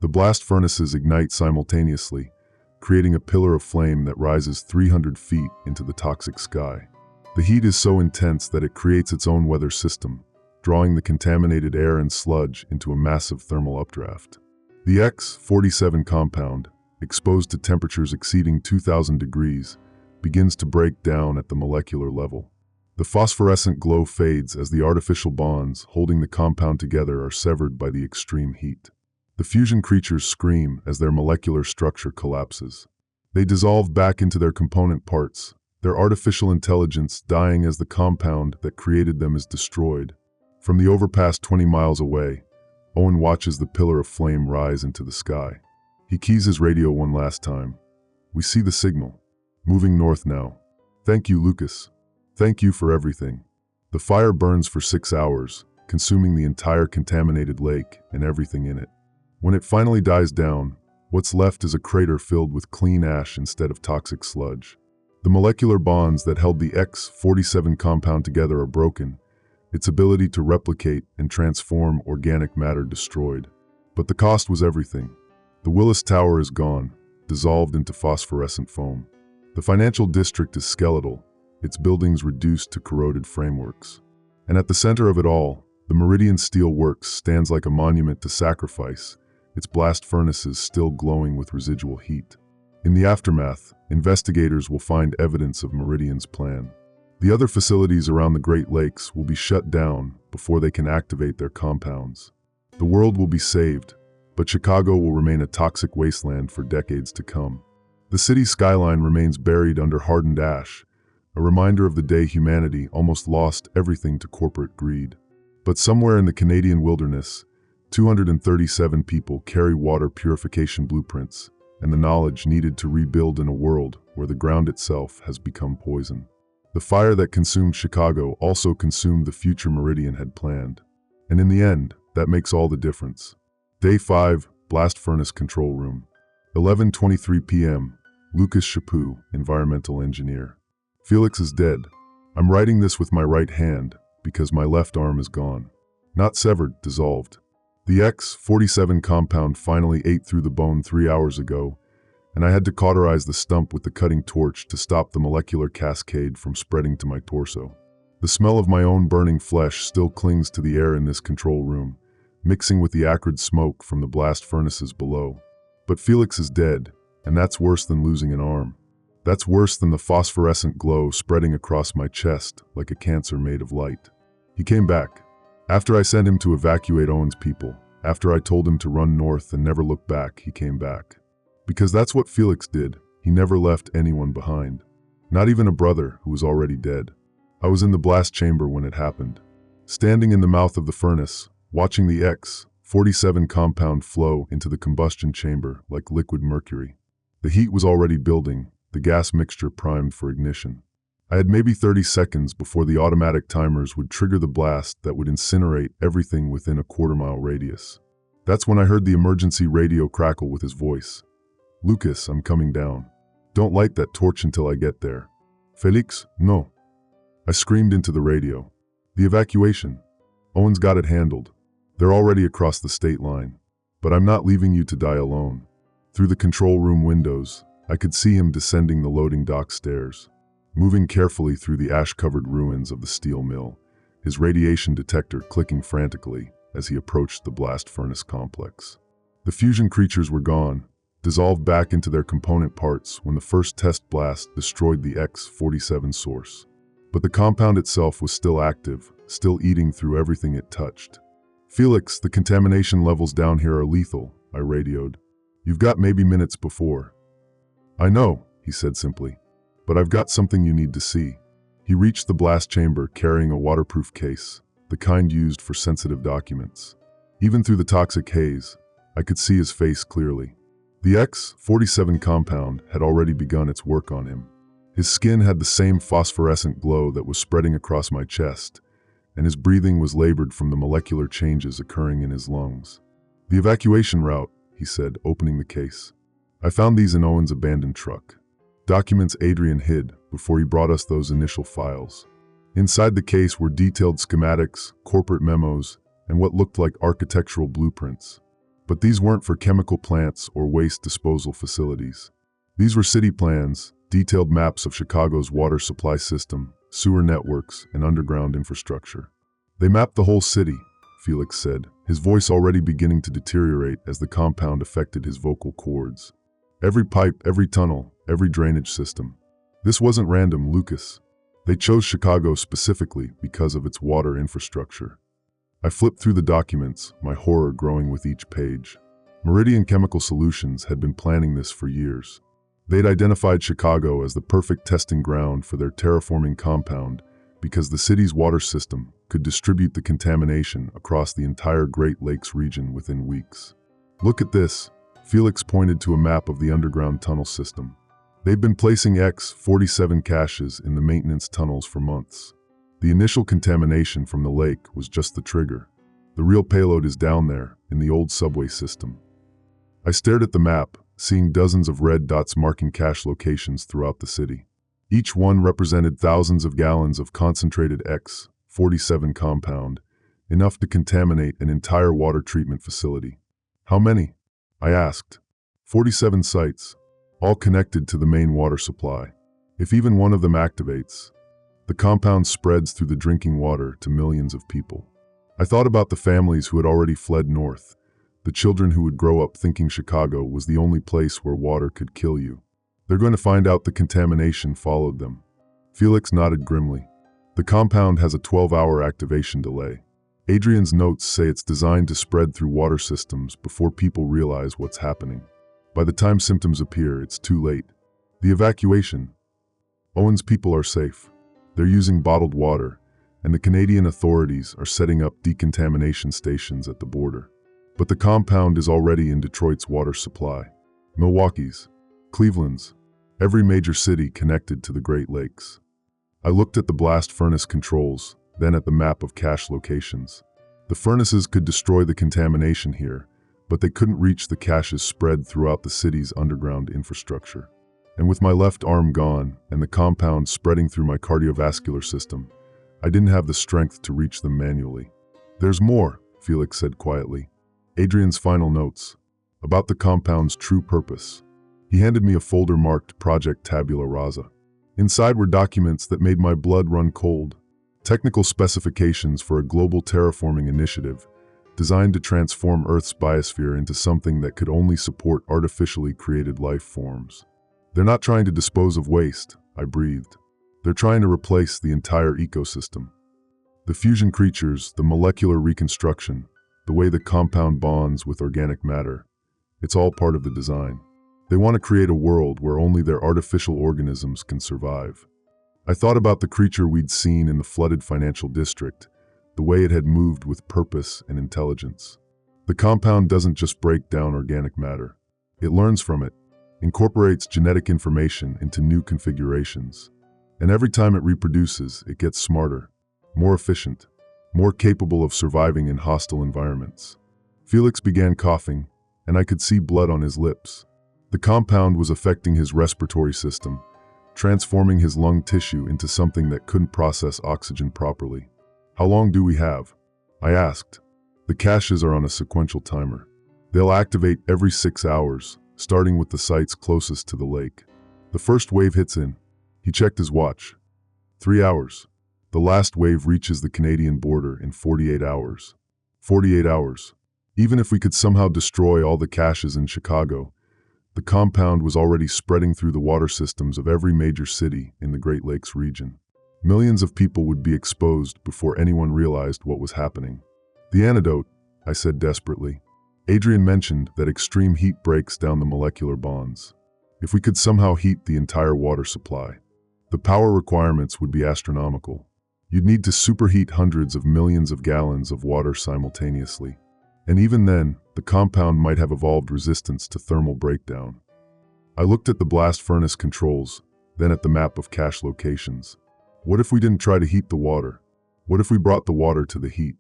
The blast furnaces ignite simultaneously, creating a pillar of flame that rises 300 feet into the toxic sky. The heat is so intense that it creates its own weather system, drawing the contaminated air and sludge into a massive thermal updraft. The X-47 compound, exposed to temperatures exceeding 2,000 degrees, begins to break down at the molecular level. The phosphorescent glow fades as the artificial bonds holding the compound together are severed by the extreme heat. The fusion creatures scream as their molecular structure collapses. They dissolve back into their component parts, their artificial intelligence dying as the compound that created them is destroyed. From the overpass 20 miles away, Owen watches the pillar of flame rise into the sky. He keys his radio one last time. We see the signal. Moving north now. Thank you, Lucas. Thank you for everything. The fire burns for 6 hours, consuming the entire contaminated lake and everything in it. When it finally dies down, what's left is a crater filled with clean ash instead of toxic sludge. The molecular bonds that held the X-47 compound together are broken, its ability to replicate and transform organic matter destroyed. But the cost was everything. The Willis Tower is gone, dissolved into phosphorescent foam. The financial district is skeletal, its buildings reduced to corroded frameworks. And at the center of it all, the Meridian Steel Works stands like a monument to sacrifice, its blast furnaces still glowing with residual heat. In the aftermath, investigators will find evidence of Meridian's plan. The other facilities around the Great Lakes will be shut down before they can activate their compounds. The world will be saved, but Chicago will remain a toxic wasteland for decades to come. The city's skyline remains buried under hardened ash, a reminder of the day humanity almost lost everything to corporate greed. But somewhere in the Canadian wilderness, 237 people carry water purification blueprints and the knowledge needed to rebuild in a world where the ground itself has become poison. The fire that consumed Chicago also consumed the future Meridian had planned. And in the end, that makes all the difference. Day 5, Blast Furnace Control Room. 11:23 p.m., Lucas Chaput, Environmental Engineer. Felix is dead. I'm writing this with my right hand because my left arm is gone. Not severed, dissolved. The X-47 compound finally ate through the bone 3 hours ago, and I had to cauterize the stump with the cutting torch to stop the molecular cascade from spreading to my torso. The smell of my own burning flesh still clings to the air in this control room, mixing with the acrid smoke from the blast furnaces below. But Felix is dead, and that's worse than losing an arm. That's worse than the phosphorescent glow spreading across my chest like a cancer made of light. He came back. After I sent him to evacuate Owen's people, after I told him to run north and never look back, he came back. Because that's what Felix did. He never left anyone behind. Not even a brother who was already dead. I was in the blast chamber when it happened. Standing in the mouth of the furnace, watching the X-47 compound flow into the combustion chamber like liquid mercury. The heat was already building, the gas mixture primed for ignition. I had maybe 30 seconds before the automatic timers would trigger the blast that would incinerate everything within a quarter-mile radius. That's when I heard the emergency radio crackle with his voice. "Lucas, I'm coming down. Don't light that torch until I get there." "Felix, no." I screamed into the radio. "The evacuation. Owen's got it handled. They're already across the state line. But I'm not leaving you to die alone." Through the control room windows, I could see him descending the loading dock stairs, moving carefully through the ash-covered ruins of the steel mill, his radiation detector clicking frantically as he approached the blast furnace complex. The fusion creatures were gone, dissolved back into their component parts when the first test blast destroyed the X-47 source. But the compound itself was still active, still eating through everything it touched. "Felix, the contamination levels down here are lethal," I radioed. "You've got maybe minutes before." "I know," he said simply, "but I've got something you need to see." He reached the blast chamber carrying a waterproof case, the kind used for sensitive documents. Even through the toxic haze, I could see his face clearly. The X-47 compound had already begun its work on him. His skin had the same phosphorescent glow that was spreading across my chest, and his breathing was labored from the molecular changes occurring in his lungs. "The evacuation route," he said, opening the case. "I found these in Owen's abandoned truck. Documents Adrian hid before he brought us those initial files. Inside the case were detailed schematics, corporate memos, and what looked like architectural blueprints. But these weren't for chemical plants or waste disposal facilities. These were city plans, detailed maps of Chicago's water supply system, sewer networks, and underground infrastructure. They mapped the whole city," Felix said, his voice already beginning to deteriorate as the compound affected his vocal cords. "Every pipe, every tunnel, every drainage system. This wasn't random, Lucas. They chose Chicago specifically because of its water infrastructure." I flipped through the documents, my horror growing with each page. Meridian Chemical Solutions had been planning this for years. They'd identified Chicago as the perfect testing ground for their terraforming compound because the city's water system could distribute the contamination across the entire Great Lakes region within weeks. "Look at this," Felix pointed to a map of the underground tunnel system. They'd been placing X-47 caches in the maintenance tunnels for months. The initial contamination from the lake was just the trigger. The real payload is down there, in the old subway system. I stared at the map, seeing dozens of red dots marking cache locations throughout the city. Each one represented thousands of gallons of concentrated X-47 compound, enough to contaminate an entire water treatment facility. "How many?" I asked. 47 sites, all connected to the main water supply. If even one of them activates, the compound spreads through the drinking water to millions of people. I thought about the families who had already fled north, the children who would grow up thinking Chicago was the only place where water could kill you. They're going to find out the contamination followed them. Felix nodded grimly. "The compound has a 12-hour activation delay. Adrian's notes say it's designed to spread through water systems before people realize what's happening. By the time symptoms appear, it's too late." "The evacuation." "Owen's people are safe. They're using bottled water, and the Canadian authorities are setting up decontamination stations at the border. But the compound is already in Detroit's water supply, Milwaukee's, Cleveland's, every major city connected to the Great Lakes." I looked at the blast furnace controls, then at the map of cache locations. The furnaces could destroy the contamination here, but they couldn't reach the caches spread throughout the city's underground infrastructure. And with my left arm gone and the compound spreading through my cardiovascular system, I didn't have the strength to reach them manually. "There's more," Felix said quietly. Adrian's final notes. About the compound's true purpose. He handed me a folder marked Project Tabula Rasa. Inside were documents that made my blood run cold. Technical specifications for a global terraforming initiative designed to transform Earth's biosphere into something that could only support artificially created life forms. They're not trying to dispose of waste, I breathed. They're trying to replace the entire ecosystem. The fusion creatures, the molecular reconstruction, the way the compound bonds with organic matter, it's all part of the design. They want to create a world where only their artificial organisms can survive. I thought about the creature we'd seen in the flooded financial district, the way it had moved with purpose and intelligence. The compound doesn't just break down organic matter. It learns from it, incorporates genetic information into new configurations. And every time it reproduces, it gets smarter, more efficient, more capable of surviving in hostile environments. Felix began coughing, and I could see blood on his lips. The compound was affecting his respiratory system, transforming his lung tissue into something that couldn't process oxygen properly. How long do we have? I asked. The caches are on a sequential timer. They'll activate every 6 hours, starting with the sites closest to the lake. The first wave hits in. He checked his watch. 3 hours. The last wave reaches the Canadian border in 48 hours. 48 hours. Even if we could somehow destroy all the caches in Chicago, the compound was already spreading through the water systems of every major city in the Great Lakes region. Millions of people would be exposed before anyone realized what was happening. The antidote, I said desperately. Adrian mentioned that extreme heat breaks down the molecular bonds. If we could somehow heat the entire water supply, the power requirements would be astronomical. You'd need to superheat hundreds of millions of gallons of water simultaneously. And even then, the compound might have evolved resistance to thermal breakdown. I looked at the blast furnace controls, then at the map of cache locations. What if we didn't try to heat the water? What if we brought the water to the heat?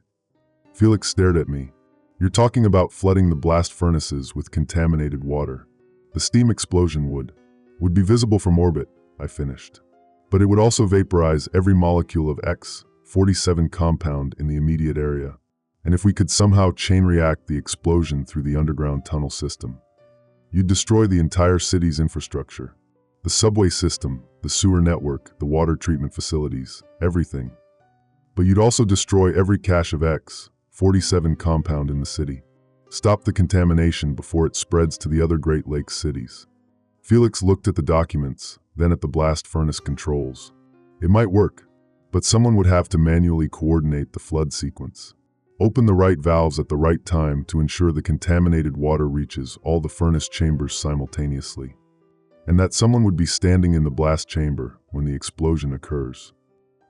Felix stared at me. You're talking about flooding the blast furnaces with contaminated water. The steam explosion would be visible from orbit, I finished. But it would also vaporize every molecule of X-47 compound in the immediate area. And if we could somehow chain react the explosion through the underground tunnel system, you'd destroy the entire city's infrastructure. The subway system, the sewer network, the water treatment facilities, everything. But you'd also destroy every cache of X-47 compound in the city. Stop the contamination before it spreads to the other Great Lakes cities. Felix looked at the documents, then at the blast furnace controls. It might work, but someone would have to manually coordinate the flood sequence. Open the right valves at the right time to ensure the contaminated water reaches all the furnace chambers simultaneously. And that someone would be standing in the blast chamber when the explosion occurs.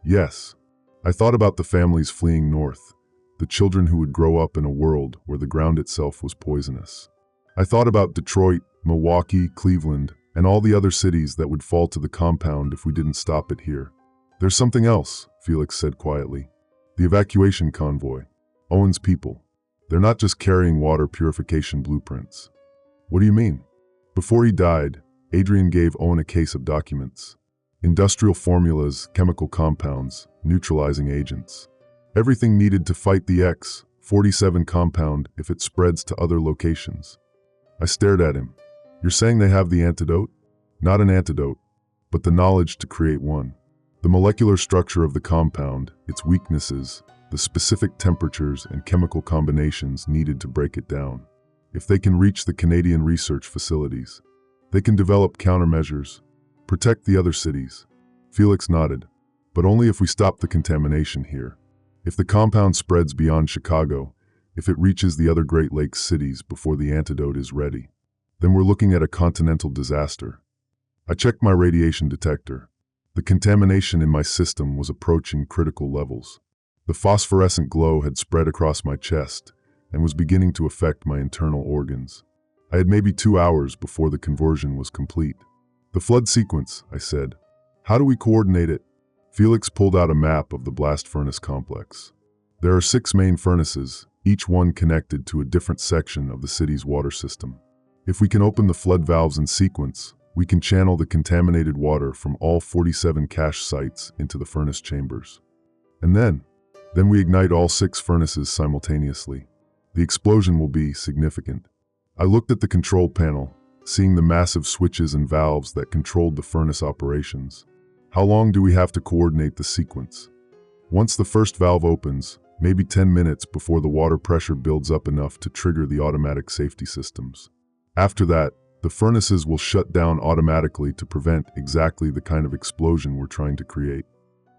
Yes, I thought about the families fleeing north, the children who would grow up in a world where the ground itself was poisonous. I thought about Detroit, Milwaukee, Cleveland, and all the other cities that would fall to the compound if we didn't stop it here. There's something else, Felix said quietly. The evacuation convoy. Owen's people. They're not just carrying water purification blueprints. What do you mean? Before he died, Adrian gave Owen a case of documents. Industrial formulas, chemical compounds, neutralizing agents. Everything needed to fight the X-47 compound if it spreads to other locations. I stared at him. You're saying they have the antidote? Not an antidote, but the knowledge to create one. The molecular structure of the compound, its weaknesses, the specific temperatures and chemical combinations needed to break it down. If they can reach the Canadian research facilities, they can develop countermeasures, protect the other cities. Felix nodded. But only if we stop the contamination here. If the compound spreads beyond Chicago, if it reaches the other Great Lakes cities before the antidote is ready, then we're looking at a continental disaster. I checked my radiation detector. The contamination in my system was approaching critical levels. The phosphorescent glow had spread across my chest and was beginning to affect my internal organs. I had maybe 2 hours before the conversion was complete. The flood sequence, I said. How do we coordinate it? Felix pulled out a map of the blast furnace complex. There are 6 main furnaces, each one connected to a different section of the city's water system. If we can open the flood valves in sequence, we can channel the contaminated water from all 47 cache sites into the furnace chambers. And then we ignite all 6 furnaces simultaneously. The explosion will be significant. I looked at the control panel, seeing the massive switches and valves that controlled the furnace operations. How long do we have to coordinate the sequence? Once the first valve opens, maybe 10 minutes before the water pressure builds up enough to trigger the automatic safety systems. After that, the furnaces will shut down automatically to prevent exactly the kind of explosion we're trying to create.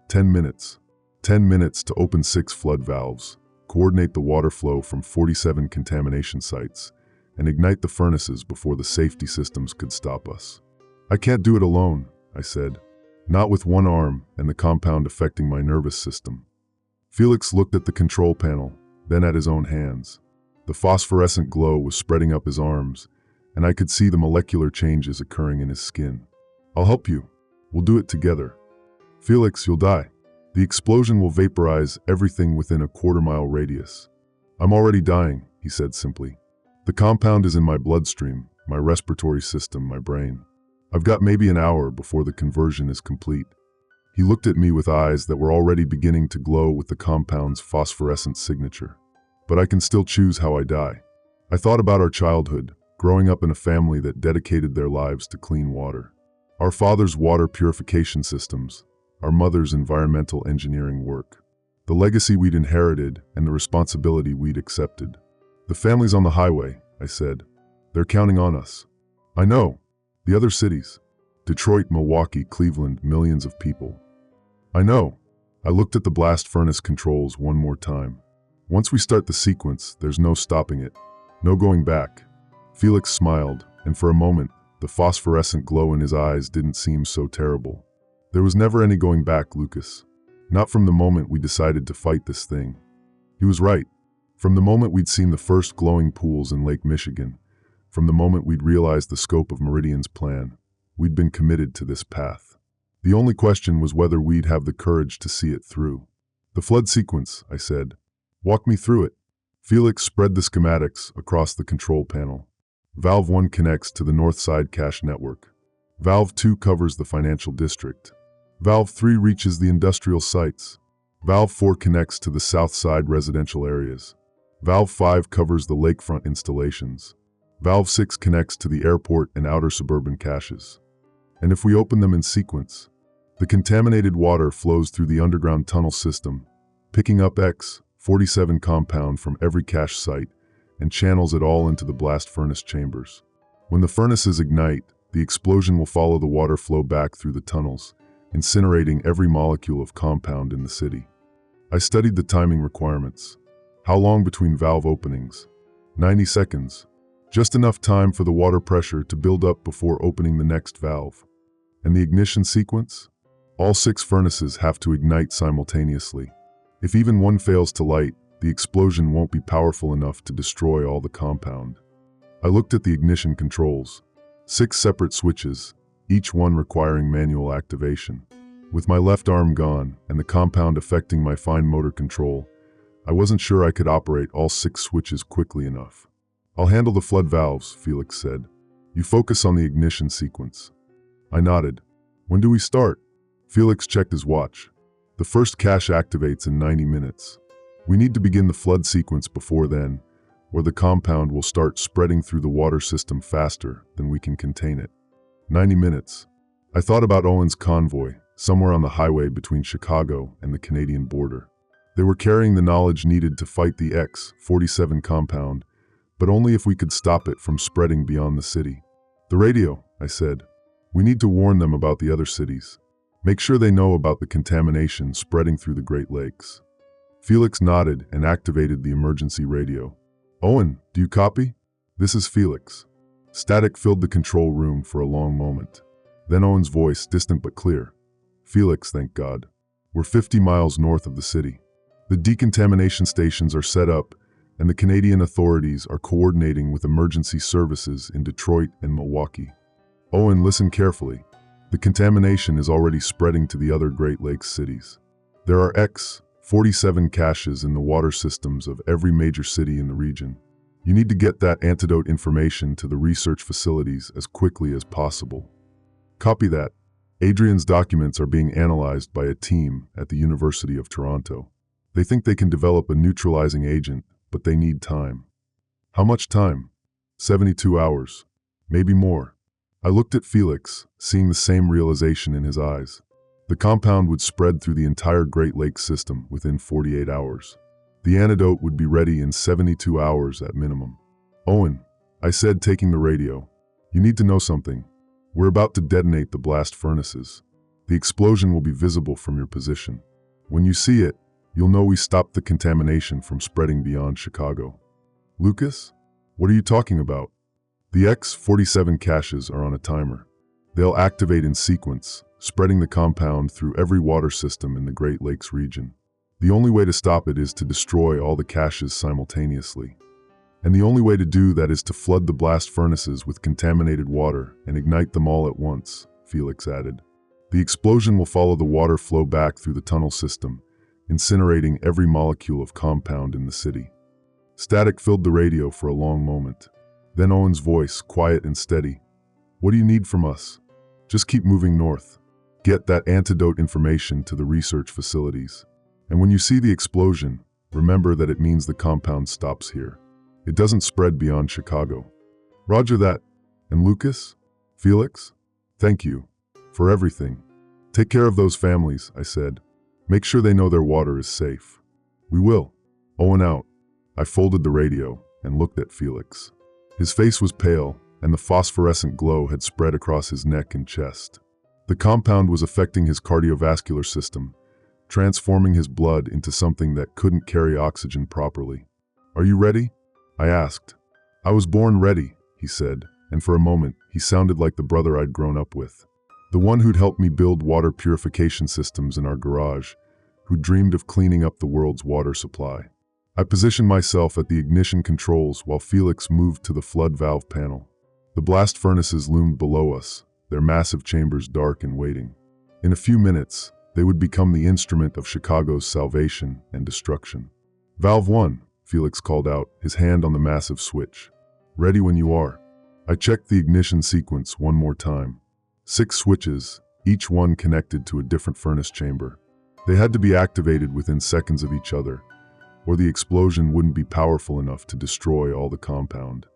10 minutes. 10 minutes to open 6 flood valves, coordinate the water flow from 47 contamination sites, and ignite the furnaces before the safety systems could stop us. I can't do it alone, I said. Not with one arm and the compound affecting my nervous system. Felix looked at the control panel, then at his own hands. The phosphorescent glow was spreading up his arms, and I could see the molecular changes occurring in his skin. I'll help you. We'll do it together. Felix, you'll die. The explosion will vaporize everything within a quarter-mile radius. I'm already dying, he said simply. The compound is in my bloodstream, my respiratory system, my brain. I've got maybe an hour before the conversion is complete. He looked at me with eyes that were already beginning to glow with the compound's phosphorescent signature. But I can still choose how I die. I thought about our childhood, growing up in a family that dedicated their lives to clean water. Our father's water purification systems, our mother's environmental engineering work. The legacy we'd inherited and the responsibility we'd accepted. The family's on the highway, I said. They're counting on us. I know. The other cities. Detroit, Milwaukee, Cleveland, millions of people. I know. I looked at the blast furnace controls one more time. Once we start the sequence, there's no stopping it. No going back. Felix smiled, and for a moment, the phosphorescent glow in his eyes didn't seem so terrible. There was never any going back, Lucas. Not from the moment we decided to fight this thing. He was right. From the moment we'd seen the first glowing pools in Lake Michigan, from the moment we'd realized the scope of Meridian's plan, we'd been committed to this path. The only question was whether we'd have the courage to see it through. The flood sequence, I said. Walk me through it. Felix spread the schematics across the control panel. Valve 1 connects to the north side cache network. Valve 2 covers the financial district. Valve 3 reaches the industrial sites. Valve 4 connects to the south side residential areas. Valve 5 covers the lakefront installations. Valve 6 connects to the airport and outer suburban caches. And if we open them in sequence, the contaminated water flows through the underground tunnel system, picking up X-47 compound from every cache site and channels it all into the blast furnace chambers. When the furnaces ignite, the explosion will follow the water flow back through the tunnels, incinerating every molecule of compound in the city. I studied the timing requirements. How long between valve openings? 90 seconds. Just enough time for the water pressure to build up before opening the next valve. And the ignition sequence? All 6 furnaces have to ignite simultaneously. If even one fails to light, the explosion won't be powerful enough to destroy all the compound. I looked at the ignition controls. 6 separate switches, each one requiring manual activation. With my left arm gone and the compound affecting my fine motor control, I wasn't sure I could operate all 6 switches quickly enough. I'll handle the flood valves, Felix said. You focus on the ignition sequence. I nodded. When do we start? Felix checked his watch. The first cache activates in 90 minutes. We need to begin the flood sequence before then, or the compound will start spreading through the water system faster than we can contain it. 90 minutes. I thought about Owen's convoy, somewhere on the highway between Chicago and the Canadian border. They were carrying the knowledge needed to fight the X-47 compound, but only if we could stop it from spreading beyond the city. The radio, I said. We need to warn them about the other cities. Make sure they know about the contamination spreading through the Great Lakes. Felix nodded and activated the emergency radio. Owen, do you copy? This is Felix. Static filled the control room for a long moment. Then Owen's voice, distant but clear. Felix, thank God. We're 50 miles north of the city. The decontamination stations are set up, and the Canadian authorities are coordinating with emergency services in Detroit and Milwaukee. Owen, listen carefully. The contamination is already spreading to the other Great Lakes cities. There are X-47 caches in the water systems of every major city in the region. You need to get that antidote information to the research facilities as quickly as possible. Copy that. Adrian's documents are being analyzed by a team at the University of Toronto. They think they can develop a neutralizing agent, but they need time. How much time? 72 hours. Maybe more. I looked at Felix, seeing the same realization in his eyes. The compound would spread through the entire Great Lakes system within 48 hours. The antidote would be ready in 72 hours at minimum. Owen, I said, taking the radio. You need to know something. We're about to detonate the blast furnaces. The explosion will be visible from your position. When you see it, you'll know we stopped the contamination from spreading beyond Chicago. Lucas? What are you talking about? The X-47 caches are on a timer. They'll activate in sequence, spreading the compound through every water system in the Great Lakes region. The only way to stop it is to destroy all the caches simultaneously. And the only way to do that is to flood the blast furnaces with contaminated water and ignite them all at once, Felix added. The explosion will follow the water flow back through the tunnel system, incinerating every molecule of compound in the city. Static filled the radio for a long moment. Then Owen's voice, quiet and steady. What do you need from us? Just keep moving north. Get that antidote information to the research facilities. And when you see the explosion, remember that it means the compound stops here. It doesn't spread beyond Chicago. Roger that. And Lucas? Felix? Thank you. For everything. Take care of those families, I said. Make sure they know their water is safe. We will. Owen out. I folded the radio and looked at Felix. His face was pale, and the phosphorescent glow had spread across his neck and chest. The compound was affecting his cardiovascular system, transforming his blood into something that couldn't carry oxygen properly. Are you ready? I asked. I was born ready, he said, and for a moment he sounded like the brother I'd grown up with. The one who'd helped me build water purification systems in our garage, who dreamed of cleaning up the world's water supply. I positioned myself at the ignition controls while Felix moved to the flood valve panel. The blast furnaces loomed below us, their massive chambers dark and waiting. In a few minutes, they would become the instrument of Chicago's salvation and destruction. Valve 1, Felix called out, his hand on the massive switch. Ready when you are. I checked the ignition sequence one more time. 6 switches, each one connected to a different furnace chamber. They had to be activated within seconds of each other, or the explosion wouldn't be powerful enough to destroy all the compound.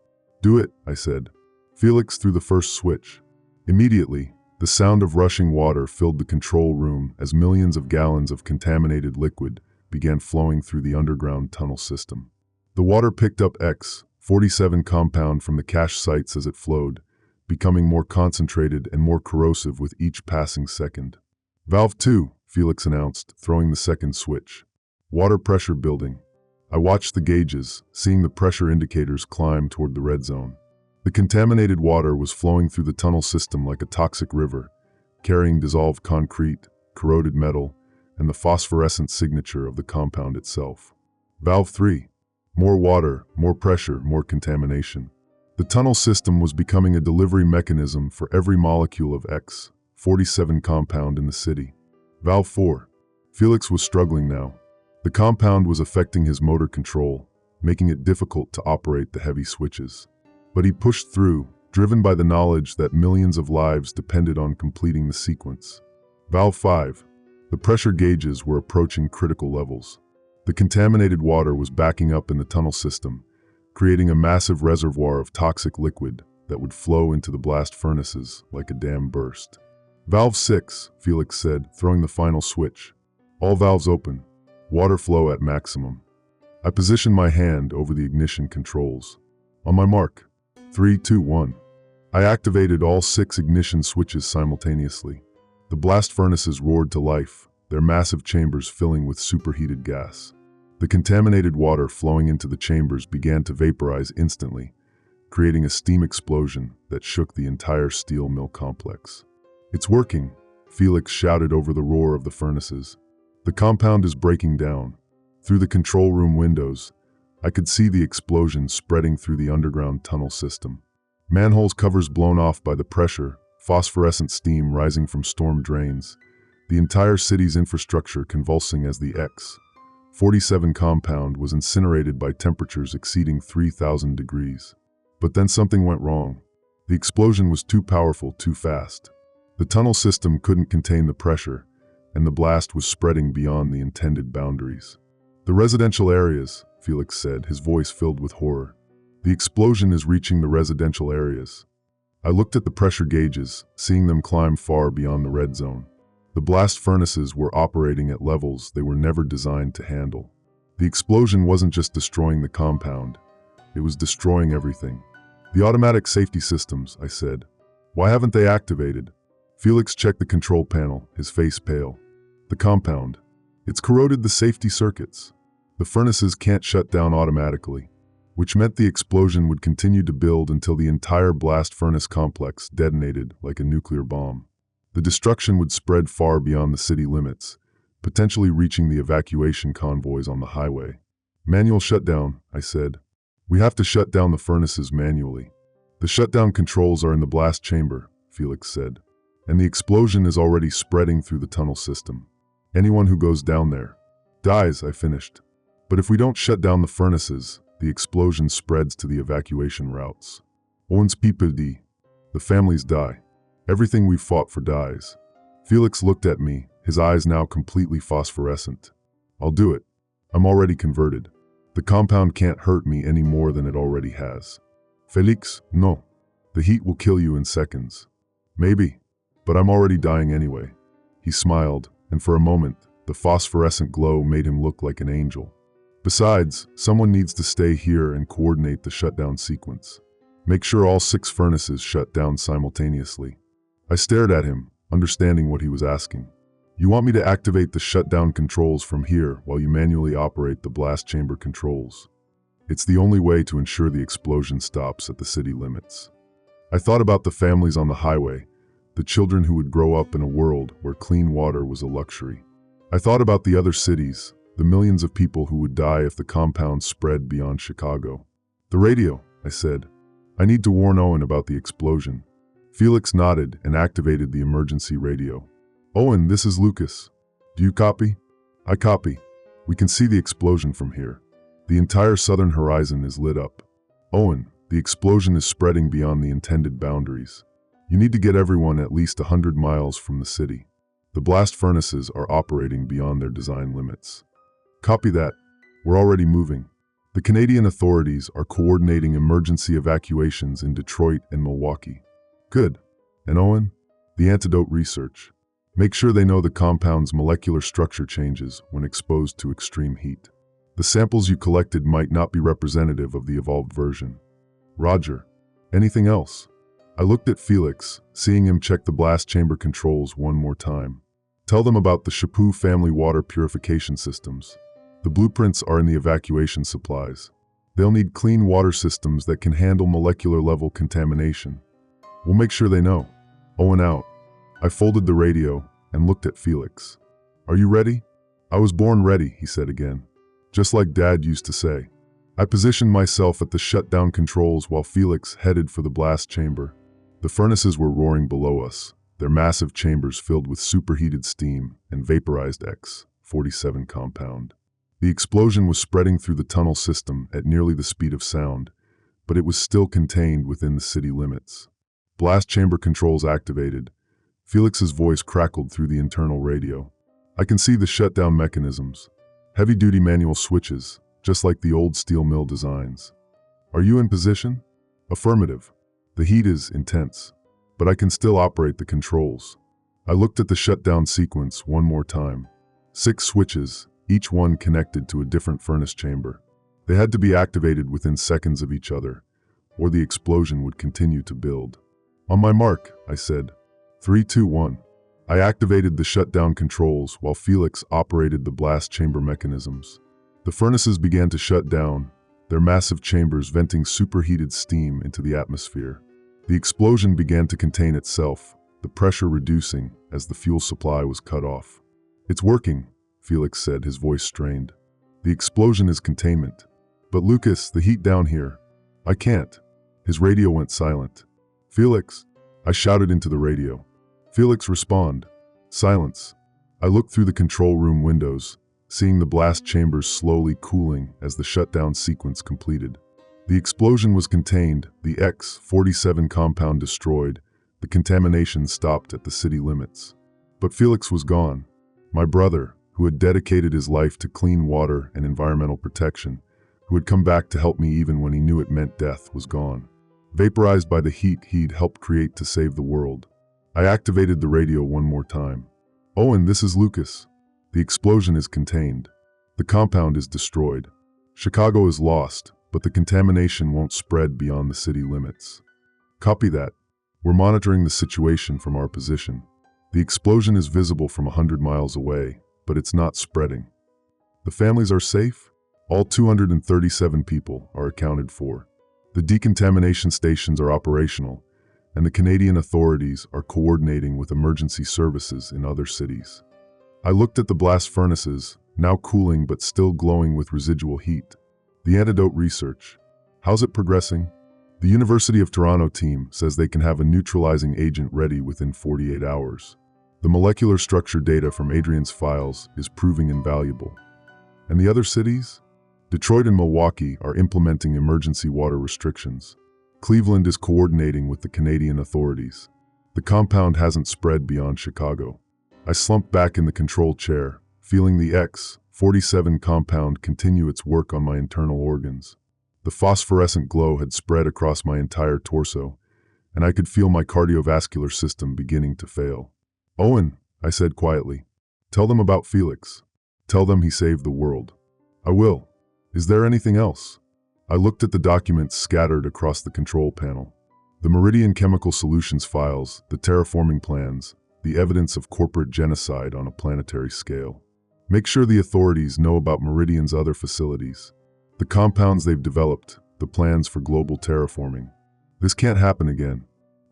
Do it, I said. Felix threw the first switch. Immediately, the sound of rushing water filled the control room as millions of gallons of contaminated liquid began flowing through the underground tunnel system. The water picked up X-47 compound from the cache sites as it flowed, becoming more concentrated and more corrosive with each passing second. Valve 2, Felix announced, throwing the second switch. Water pressure building. I watched the gauges, seeing the pressure indicators climb toward the red zone. The contaminated water was flowing through the tunnel system like a toxic river, carrying dissolved concrete, corroded metal, and the phosphorescent signature of the compound itself. Valve 3. More water, more pressure, more contamination. The tunnel system was becoming a delivery mechanism for every molecule of X-47 compound in the city. Valve 4. Felix was struggling now. The compound was affecting his motor control, making it difficult to operate the heavy switches. But he pushed through, driven by the knowledge that millions of lives depended on completing the sequence. Valve 5. The pressure gauges were approaching critical levels. The contaminated water was backing up in the tunnel system, creating a massive reservoir of toxic liquid that would flow into the blast furnaces like a dam burst. Valve 6, Felix said, throwing the final switch. All valves open. Water flow at maximum. I positioned my hand over the ignition controls. On my mark. 3, 2, 1. I activated all 6 ignition switches simultaneously. The blast furnaces roared to life, their massive chambers filling with superheated gas. The contaminated water flowing into the chambers began to vaporize instantly, creating a steam explosion that shook the entire steel mill complex. It's working, Felix shouted over the roar of the furnaces. The compound is breaking down. Through the control room windows, I could see the explosion spreading through the underground tunnel system. Manholes covers blown off by the pressure, phosphorescent steam rising from storm drains, the entire city's infrastructure convulsing as the X-47 compound was incinerated by temperatures exceeding 3,000 degrees. But then something went wrong. The explosion was too powerful, too fast. The tunnel system couldn't contain the pressure, and the blast was spreading beyond the intended boundaries. The residential areas, Felix said, his voice filled with horror. The explosion is reaching the residential areas. I looked at the pressure gauges, seeing them climb far beyond the red zone. The blast furnaces were operating at levels they were never designed to handle. The explosion wasn't just destroying the compound, it was destroying everything. The automatic safety systems, I said. Why haven't they activated? Felix checked the control panel, his face pale. The compound. It's corroded the safety circuits. The furnaces can't shut down automatically, which meant the explosion would continue to build until the entire blast furnace complex detonated like a nuclear bomb. The destruction would spread far beyond the city limits, potentially reaching the evacuation convoys on the highway. Manual shutdown, I said. We have to shut down the furnaces manually. The shutdown controls are in the blast chamber, Felix said, and the explosion is already spreading through the tunnel system. Anyone who goes down there dies, I finished. But if we don't shut down the furnaces, the explosion spreads to the evacuation routes. Owen's people die. The families die. Everything we've fought for dies. Felix looked at me, his eyes now completely phosphorescent. I'll do it. I'm already converted. The compound can't hurt me any more than it already has. Felix, no. The heat will kill you in seconds. Maybe, but I'm already dying anyway. He smiled, and for a moment, the phosphorescent glow made him look like an angel. Besides, someone needs to stay here and coordinate the shutdown sequence. Make sure all 6 furnaces shut down simultaneously. I stared at him, understanding what he was asking. You want me to activate the shutdown controls from here while you manually operate the blast chamber controls? It's the only way to ensure the explosion stops at the city limits. I thought about the families on the highway, the children who would grow up in a world where clean water was a luxury. I thought about the other cities, the millions of people who would die if the compound spread beyond Chicago. The radio, I said. I need to warn Owen about the explosion. Felix nodded and activated the emergency radio. Owen, this is Lucas. Do you copy? I copy. We can see the explosion from here. The entire southern horizon is lit up. Owen, the explosion is spreading beyond the intended boundaries. You need to get everyone at least 100 miles from the city. The blast furnaces are operating beyond their design limits. Copy that. We're already moving. The Canadian authorities are coordinating emergency evacuations in Detroit and Milwaukee. Good. And Owen? The antidote research. Make sure they know the compound's molecular structure changes when exposed to extreme heat. The samples you collected might not be representative of the evolved version. Roger. Anything else? I looked at Felix, seeing him check the blast chamber controls one more time. Tell them about the Chaput family water purification systems. The blueprints are in the evacuation supplies. They'll need clean water systems that can handle molecular-level contamination. We'll make sure they know. Owen out. I folded the radio and looked at Felix. Are you ready? I was born ready, he said again. Just like Dad used to say. I positioned myself at the shutdown controls while Felix headed for the blast chamber. The furnaces were roaring below us, their massive chambers filled with superheated steam and vaporized X-47 compound. The explosion was spreading through the tunnel system at nearly the speed of sound, but it was still contained within the city limits. Blast chamber controls activated. Felix's voice crackled through the internal radio. I can see the shutdown mechanisms. Heavy-duty manual switches, just like the old steel mill designs. Are you in position? Affirmative. The heat is intense, but I can still operate the controls. I looked at the shutdown sequence one more time. 6 switches, each one connected to a different furnace chamber. They had to be activated within seconds of each other, or the explosion would continue to build. On my mark, I said. 3, 2, 1. I activated the shutdown controls while Felix operated the blast chamber mechanisms. The furnaces began to shut down, their massive chambers venting superheated steam into the atmosphere. The explosion began to contain itself, the pressure reducing as the fuel supply was cut off. It's working, Felix said, his voice strained. The explosion is containment. But Lucas, the heat down here. I can't. His radio went silent. Felix, I shouted into the radio. Felix, respond. Silence. I looked through the control room windows, seeing the blast chambers slowly cooling as the shutdown sequence completed. The explosion was contained, the X-47 compound destroyed, the contamination stopped at the city limits. But Felix was gone. My brother, who had dedicated his life to clean water and environmental protection, who had come back to help me even when he knew it meant death, was gone. Vaporized by the heat he'd helped create to save the world. I activated the radio one more time. "Owen, this is Lucas. The explosion is contained. The compound is destroyed. Chicago is lost, but the contamination won't spread beyond the city limits." "Copy that. We're monitoring the situation from our position. The explosion is visible from 100 miles away, but it's not spreading." "The families are safe?" "All 237 people are accounted for. The decontamination stations are operational, and the Canadian authorities are coordinating with emergency services in other cities." I looked at the blast furnaces, now cooling but still glowing with residual heat. "The antidote research. How's it progressing?" "The University of Toronto team says they can have a neutralizing agent ready within 48 hours. The molecular structure data from Adrian's files is proving invaluable." "And the other cities?" "Detroit and Milwaukee are implementing emergency water restrictions. Cleveland is coordinating with the Canadian authorities. The compound hasn't spread beyond Chicago." I slumped back in the control chair, feeling the X-47 compound continue its work on my internal organs. The phosphorescent glow had spread across my entire torso, and I could feel my cardiovascular system beginning to fail. "Owen," I said quietly, "tell them about Felix. Tell them he saved the world." "I will. Is there anything else?" I looked at the documents scattered across the control panel. The Meridian Chemical Solutions files, the terraforming plans, the evidence of corporate genocide on a planetary scale. "Make sure the authorities know about Meridian's other facilities. The compounds they've developed, the plans for global terraforming. This can't happen again."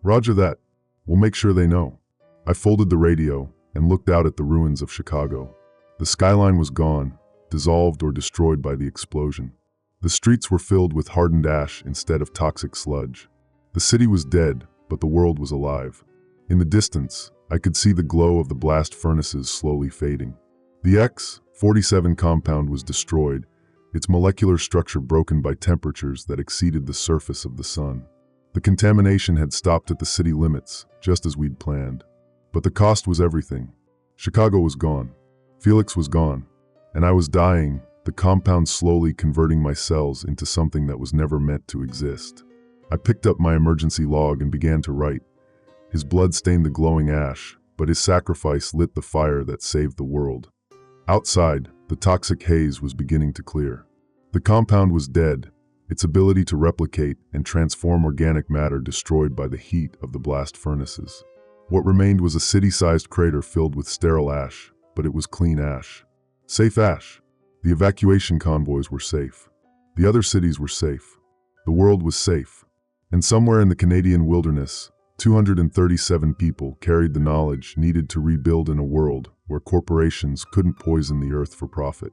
"Roger that. We'll make sure they know." I folded the radio and looked out at the ruins of Chicago. The skyline was gone, dissolved or destroyed by the explosion. The streets were filled with hardened ash instead of toxic sludge. The city was dead, but the world was alive. In the distance, I could see the glow of the blast furnaces slowly fading. The X-47 compound was destroyed, its molecular structure broken by temperatures that exceeded the surface of the sun. The contamination had stopped at the city limits, just as we'd planned. But the cost was everything. Chicago was gone. Felix was gone. And I was dying, the compound slowly converting my cells into something that was never meant to exist. I picked up my emergency log and began to write. His blood stained the glowing ash, but his sacrifice lit the fire that saved the world. Outside, the toxic haze was beginning to clear. The compound was dead, its ability to replicate and transform organic matter destroyed by the heat of the blast furnaces. What remained was a city-sized crater filled with sterile ash, but it was clean ash. Safe ash. The evacuation convoys were safe. The other cities were safe. The world was safe. And somewhere in the Canadian wilderness, 237 people carried the knowledge needed to rebuild in a world where corporations couldn't poison the earth for profit.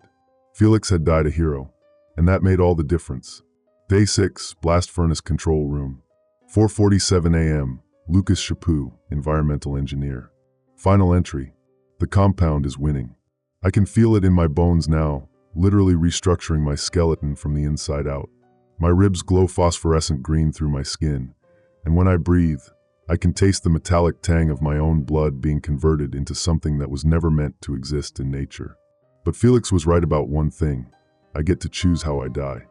Felix had died a hero, and that made all the difference. Day 6, Blast Furnace Control Room. 4:47 a.m., Lucas Chaput, Environmental Engineer. Final entry. The compound is winning. I can feel it in my bones now, literally restructuring my skeleton from the inside out. My ribs glow phosphorescent green through my skin, and when I breathe, I can taste the metallic tang of my own blood being converted into something that was never meant to exist in nature. But Felix was right about one thing. I get to choose how I die.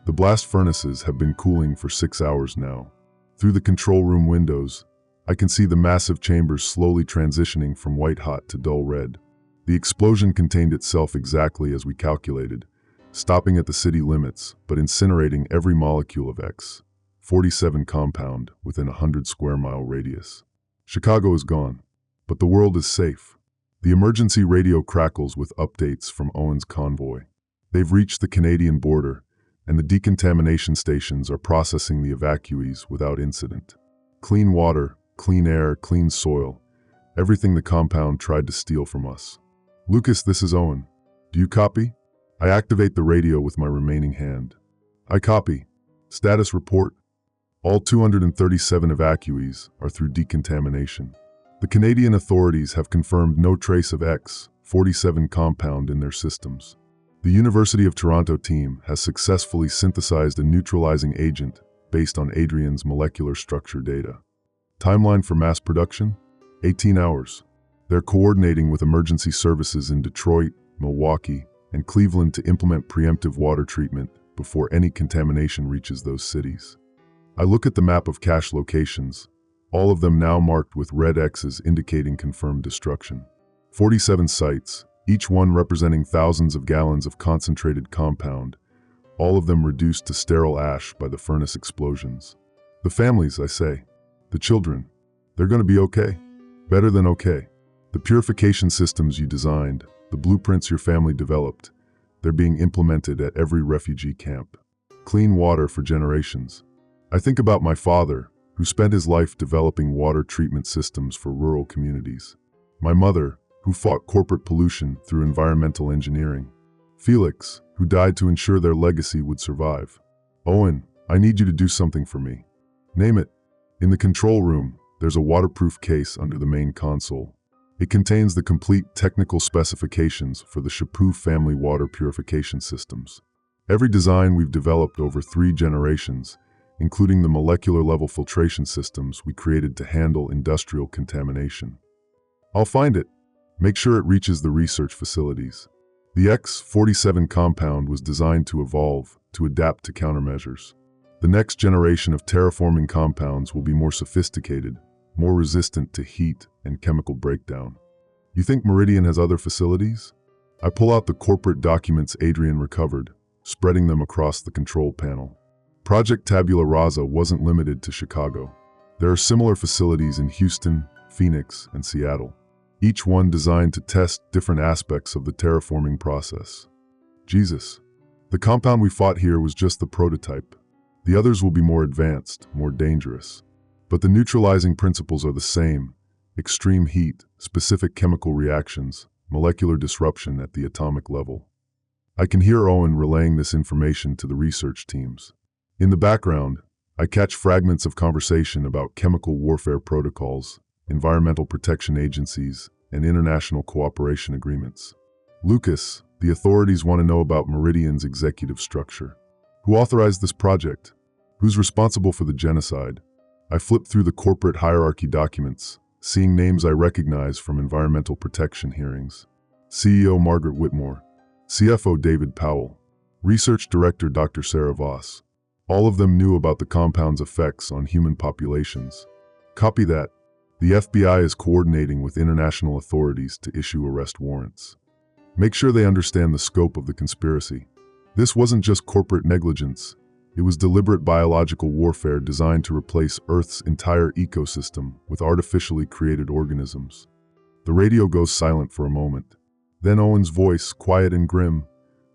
The blast furnaces have been cooling for 6 hours now. Through the control room windows, I can see the massive chambers slowly transitioning from white-hot to dull red. The explosion contained itself exactly as we calculated, stopping at the city limits, but incinerating every molecule of X-47 compound within a 100-square-mile radius. Chicago is gone, but the world is safe. The emergency radio crackles with updates from Owen's convoy. They've reached the Canadian border, and the decontamination stations are processing the evacuees without incident. Clean water, clean air, clean soil, everything the compound tried to steal from us. Lucas, this is Owen. Do you copy? I activate the radio with my remaining hand. I copy. Status report. All 237 evacuees are through decontamination. The Canadian authorities have confirmed no trace of X-47 compound in their systems. The University of Toronto team has successfully synthesized a neutralizing agent based on Adrian's molecular structure data. Timeline for mass production? 18 hours. They're coordinating with emergency services in Detroit, Milwaukee, and Cleveland to implement preemptive water treatment before any contamination reaches those cities. I look at the map of cache locations, all of them now marked with red X's indicating confirmed destruction. 47 sites, each one representing thousands of gallons of concentrated compound, all of them reduced to sterile ash by the furnace explosions. The families, I say, the children, they're going to be okay. Better than okay. The purification systems you designed, the blueprints your family developed, they're being implemented at every refugee camp. Clean water for generations. I think about my father, who spent his life developing water treatment systems for rural communities. My mother, who fought corporate pollution through environmental engineering. Felix, who died to ensure their legacy would survive. Owen, I need you to do something for me. Name it. In the control room, there's a waterproof case under the main console. It contains the complete technical specifications for the Chaput family water purification systems. Every design we've developed over 3 generations, including the molecular-level filtration systems we created to handle industrial contamination. I'll find it. Make sure it reaches the research facilities. The X-47 compound was designed to evolve, to adapt to countermeasures. The next generation of terraforming compounds will be more sophisticated, more resistant to heat and chemical breakdown. You think Meridian has other facilities? I pull out the corporate documents Adrian recovered, spreading them across the control panel. Project Tabula Rasa wasn't limited to Chicago. There are similar facilities in Houston, Phoenix, and Seattle, each one designed to test different aspects of the terraforming process. Jesus. The compound we fought here was just the prototype. The others will be more advanced, more dangerous. But the neutralizing principles are the same: extreme heat, specific chemical reactions, molecular disruption at the atomic level. I can hear Owen relaying this information to the research teams. In the background, I catch fragments of conversation about chemical warfare protocols, environmental protection agencies, and international cooperation agreements. Lucas, the authorities want to know about Meridian's executive structure. Who authorized this project? Who's responsible for the genocide? I flip through the corporate hierarchy documents, seeing names I recognize from environmental protection hearings. CEO Margaret Whitmore, CFO David Powell, Research Director Dr. Sarah Voss. All of them knew about the compound's effects on human populations. Copy that. The FBI is coordinating with international authorities to issue arrest warrants. Make sure they understand the scope of the conspiracy. This wasn't just corporate negligence. It was deliberate biological warfare designed to replace Earth's entire ecosystem with artificially created organisms. The radio goes silent for a moment. Then Owen's voice, quiet and grim.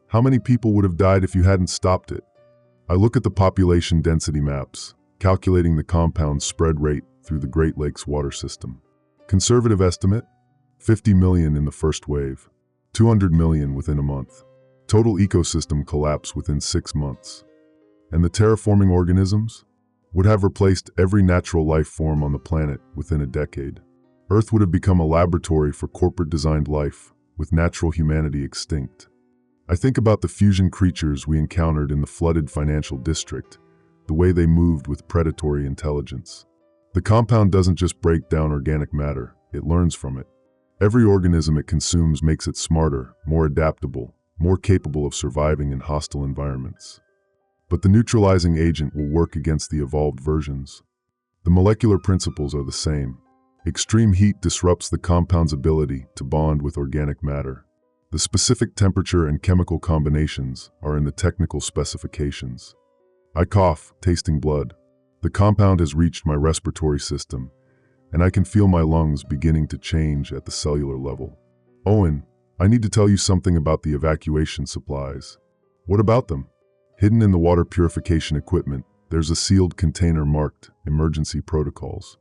How many people would have died if you hadn't stopped it? I look at the population density maps, calculating the compound's spread rate through the Great Lakes water system. Conservative estimate, 50 million in the first wave, 200 million within a month. Total ecosystem collapse within 6 months. And the terraforming organisms would have replaced every natural life form on the planet within a decade. Earth would have become a laboratory for corporate-designed life, with natural humanity extinct. I think about the fusion creatures we encountered in the flooded financial district, the way they moved with predatory intelligence. The compound doesn't just break down organic matter, it learns from it. Every organism it consumes makes it smarter, more adaptable, more capable of surviving in hostile environments. But the neutralizing agent will work against the evolved versions. The molecular principles are the same. Extreme heat disrupts the compound's ability to bond with organic matter. The specific temperature and chemical combinations are in the technical specifications. I cough, tasting blood. The compound has reached my respiratory system, and I can feel my lungs beginning to change at the cellular level. Owen, I need to tell you something about the evacuation supplies. What about them? Hidden in the water purification equipment, there's a sealed container marked Emergency Protocols.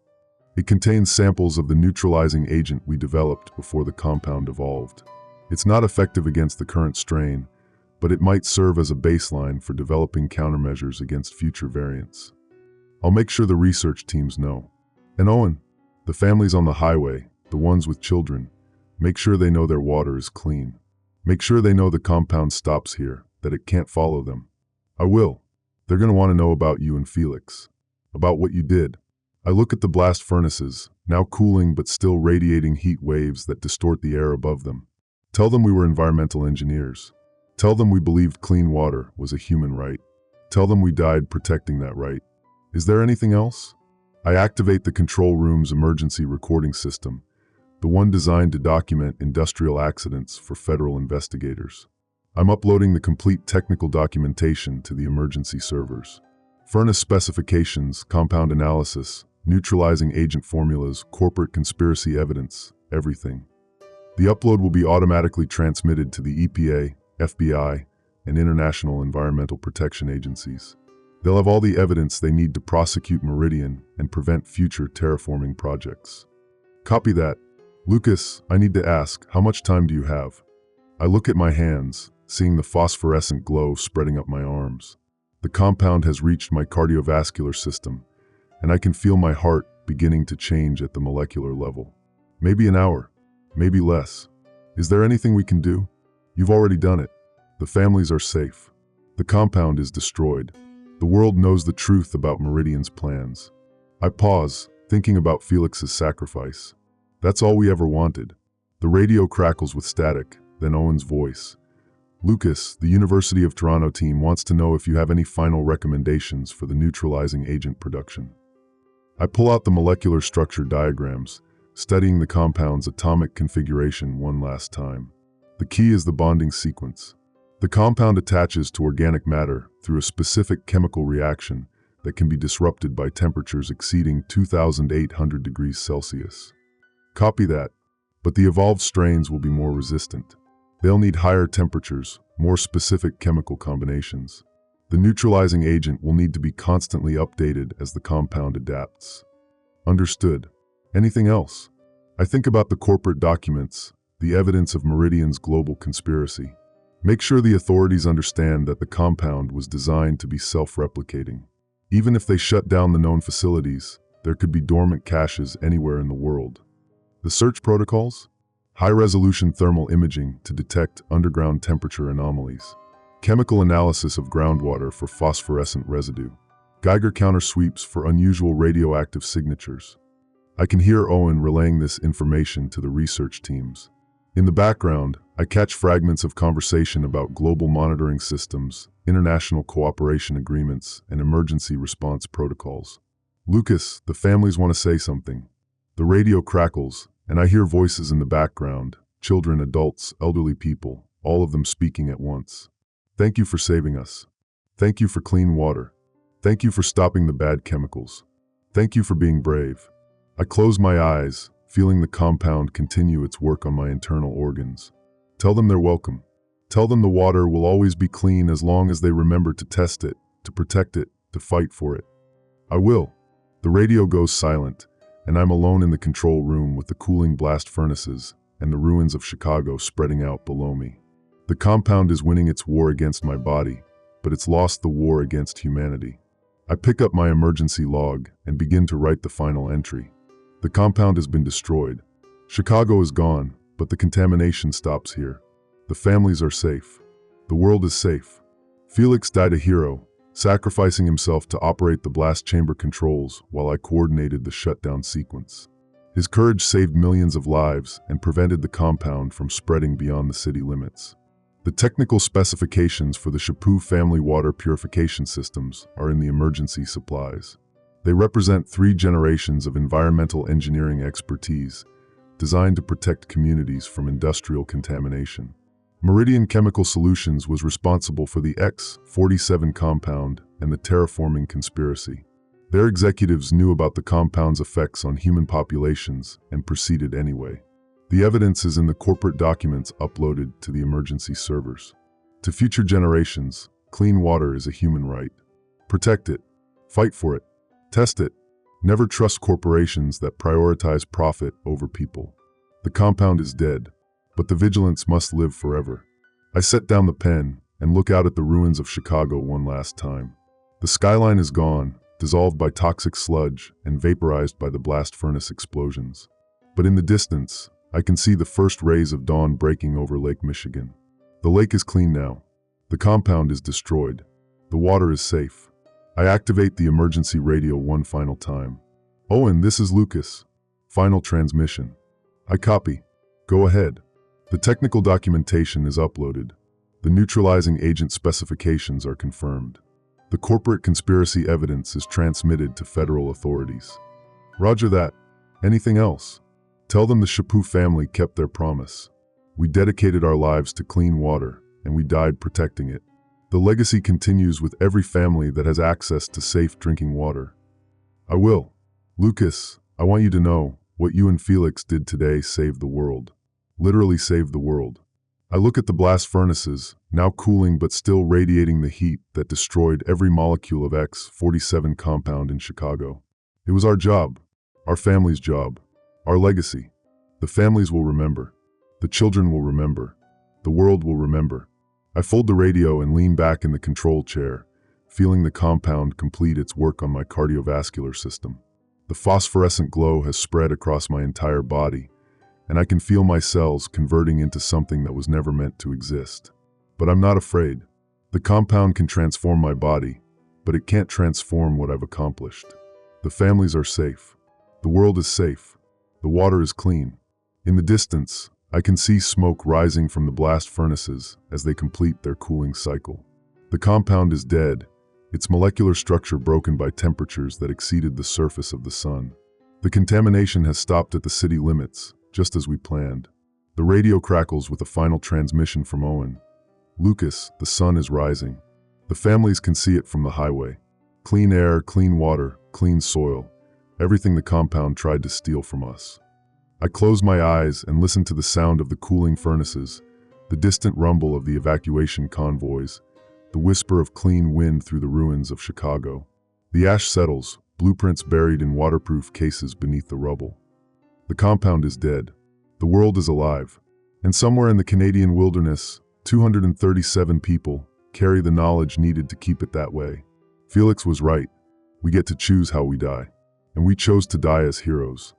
It contains samples of the neutralizing agent we developed before the compound evolved. It's not effective against the current strain, but it might serve as a baseline for developing countermeasures against future variants. I'll make sure the research teams know. And Owen, the families on the highway, the ones with children, make sure they know their water is clean. Make sure they know the compound stops here, that it can't follow them. I will. They're going to want to know about you and Felix, about what you did. I look at the blast furnaces, now cooling but still radiating heat waves that distort the air above them. Tell them we were environmental engineers. Tell them we believed clean water was a human right. Tell them we died protecting that right. Is there anything else? I activate the control room's emergency recording system, the one designed to document industrial accidents for federal investigators. I'm uploading the complete technical documentation to the emergency servers. Furnace specifications, compound analysis, neutralizing agent formulas, corporate conspiracy evidence, everything. The upload will be automatically transmitted to the EPA, FBI, and international environmental protection agencies. They'll have all the evidence they need to prosecute Meridian and prevent future terraforming projects. Copy that. Lucas, I need to ask, how much time do you have? I look at my hands, seeing the phosphorescent glow spreading up my arms. The compound has reached my cardiovascular system, and I can feel my heart beginning to change at the molecular level. Maybe an hour, maybe less. Is there anything we can do? You've already done it. The families are safe. The compound is destroyed. The world knows the truth about Meridian's plans. I pause, thinking about Felix's sacrifice. That's all we ever wanted. The radio crackles with static, then Owen's voice. Lucas, the University of Toronto team wants to know if you have any final recommendations for the neutralizing agent production. I pull out the molecular structure diagrams, studying the compound's atomic configuration one last time. The key is the bonding sequence. The compound attaches to organic matter through a specific chemical reaction that can be disrupted by temperatures exceeding 2,800 degrees Celsius. Copy that, but the evolved strains will be more resistant. They'll need higher temperatures, more specific chemical combinations. The neutralizing agent will need to be constantly updated as the compound adapts. Understood. Anything else? I think about the corporate documents, the evidence of Meridian's global conspiracy. Make sure the authorities understand that the compound was designed to be self-replicating. Even if they shut down the known facilities, there could be dormant caches anywhere in the world. The search protocols? High-resolution thermal imaging to detect underground temperature anomalies. Chemical analysis of groundwater for phosphorescent residue. Geiger counter sweeps for unusual radioactive signatures. I can hear Owen relaying this information to the research teams. In the background, I catch fragments of conversation about global monitoring systems, international cooperation agreements, and emergency response protocols. Lucas, the families want to say something. The radio crackles, and I hear voices in the background, children, adults, elderly people, all of them speaking at once. Thank you for saving us. Thank you for clean water. Thank you for stopping the bad chemicals. Thank you for being brave. I close my eyes, feeling the compound continue its work on my internal organs. Tell them they're welcome. Tell them the water will always be clean as long as they remember to test it, to protect it, to fight for it. I will. The radio goes silent, and I'm alone in the control room with the cooling blast furnaces and the ruins of Chicago spreading out below me. The compound is winning its war against my body, but it's lost the war against humanity. I pick up my emergency log and begin to write the final entry. The compound has been destroyed. Chicago is gone, but the contamination stops here. The families are safe. The world is safe. Felix died a hero, sacrificing himself to operate the blast chamber controls while I coordinated the shutdown sequence. His courage saved millions of lives and prevented the compound from spreading beyond the city limits. The technical specifications for the Chaput family water purification systems are in the emergency supplies. They represent 3 generations of environmental engineering expertise designed to protect communities from industrial contamination. Meridian Chemical Solutions was responsible for the X-47 compound and the terraforming conspiracy. Their executives knew about the compound's effects on human populations and proceeded anyway. The evidence is in the corporate documents uploaded to the emergency servers. To future generations, clean water is a human right. Protect it. Fight for it. Test it. Never trust corporations that prioritize profit over people. The compound is dead, but the vigilance must live forever. I set down the pen and look out at the ruins of Chicago one last time. The skyline is gone, dissolved by toxic sludge and vaporized by the blast furnace explosions. But in the distance, I can see the first rays of dawn breaking over Lake Michigan. The lake is clean now. The compound is destroyed. The water is safe. I activate the emergency radio one final time. Owen, this is Lucas. Final transmission. I copy. Go ahead. The technical documentation is uploaded. The neutralizing agent specifications are confirmed. The corporate conspiracy evidence is transmitted to federal authorities. Roger that. Anything else? Tell them the Chaput family kept their promise. We dedicated our lives to clean water, and we died protecting it. The legacy continues with every family that has access to safe drinking water. I will. Lucas, I want you to know, what you and Felix did today saved the world. Literally saved the world. I look at the blast furnaces, now cooling but still radiating the heat that destroyed every molecule of X-47 compound in Chicago. It was our job, our family's job, our legacy. The families will remember. The children will remember. The world will remember. I fold the radio and lean back in the control chair, feeling the compound complete its work on my cardiovascular system. The phosphorescent glow has spread across my entire body, and I can feel my cells converting into something that was never meant to exist. But I'm not afraid. The compound can transform my body, but it can't transform what I've accomplished. The families are safe. The world is safe. The water is clean. In the distance, I can see smoke rising from the blast furnaces as they complete their cooling cycle. The compound is dead, its molecular structure broken by temperatures that exceeded the surface of the sun. The contamination has stopped at the city limits, just as we planned. The radio crackles with a final transmission from Owen. Lucas, the sun is rising. The families can see it from the highway. Clean air, clean water, clean soil. Everything the compound tried to steal from us. I close my eyes and listen to the sound of the cooling furnaces, the distant rumble of the evacuation convoys, the whisper of clean wind through the ruins of Chicago. The ash settles, blueprints buried in waterproof cases beneath the rubble. The compound is dead. The world is alive. And somewhere in the Canadian wilderness, 237 people carry the knowledge needed to keep it that way. Felix was right. We get to choose how we die. And we chose to die as heroes.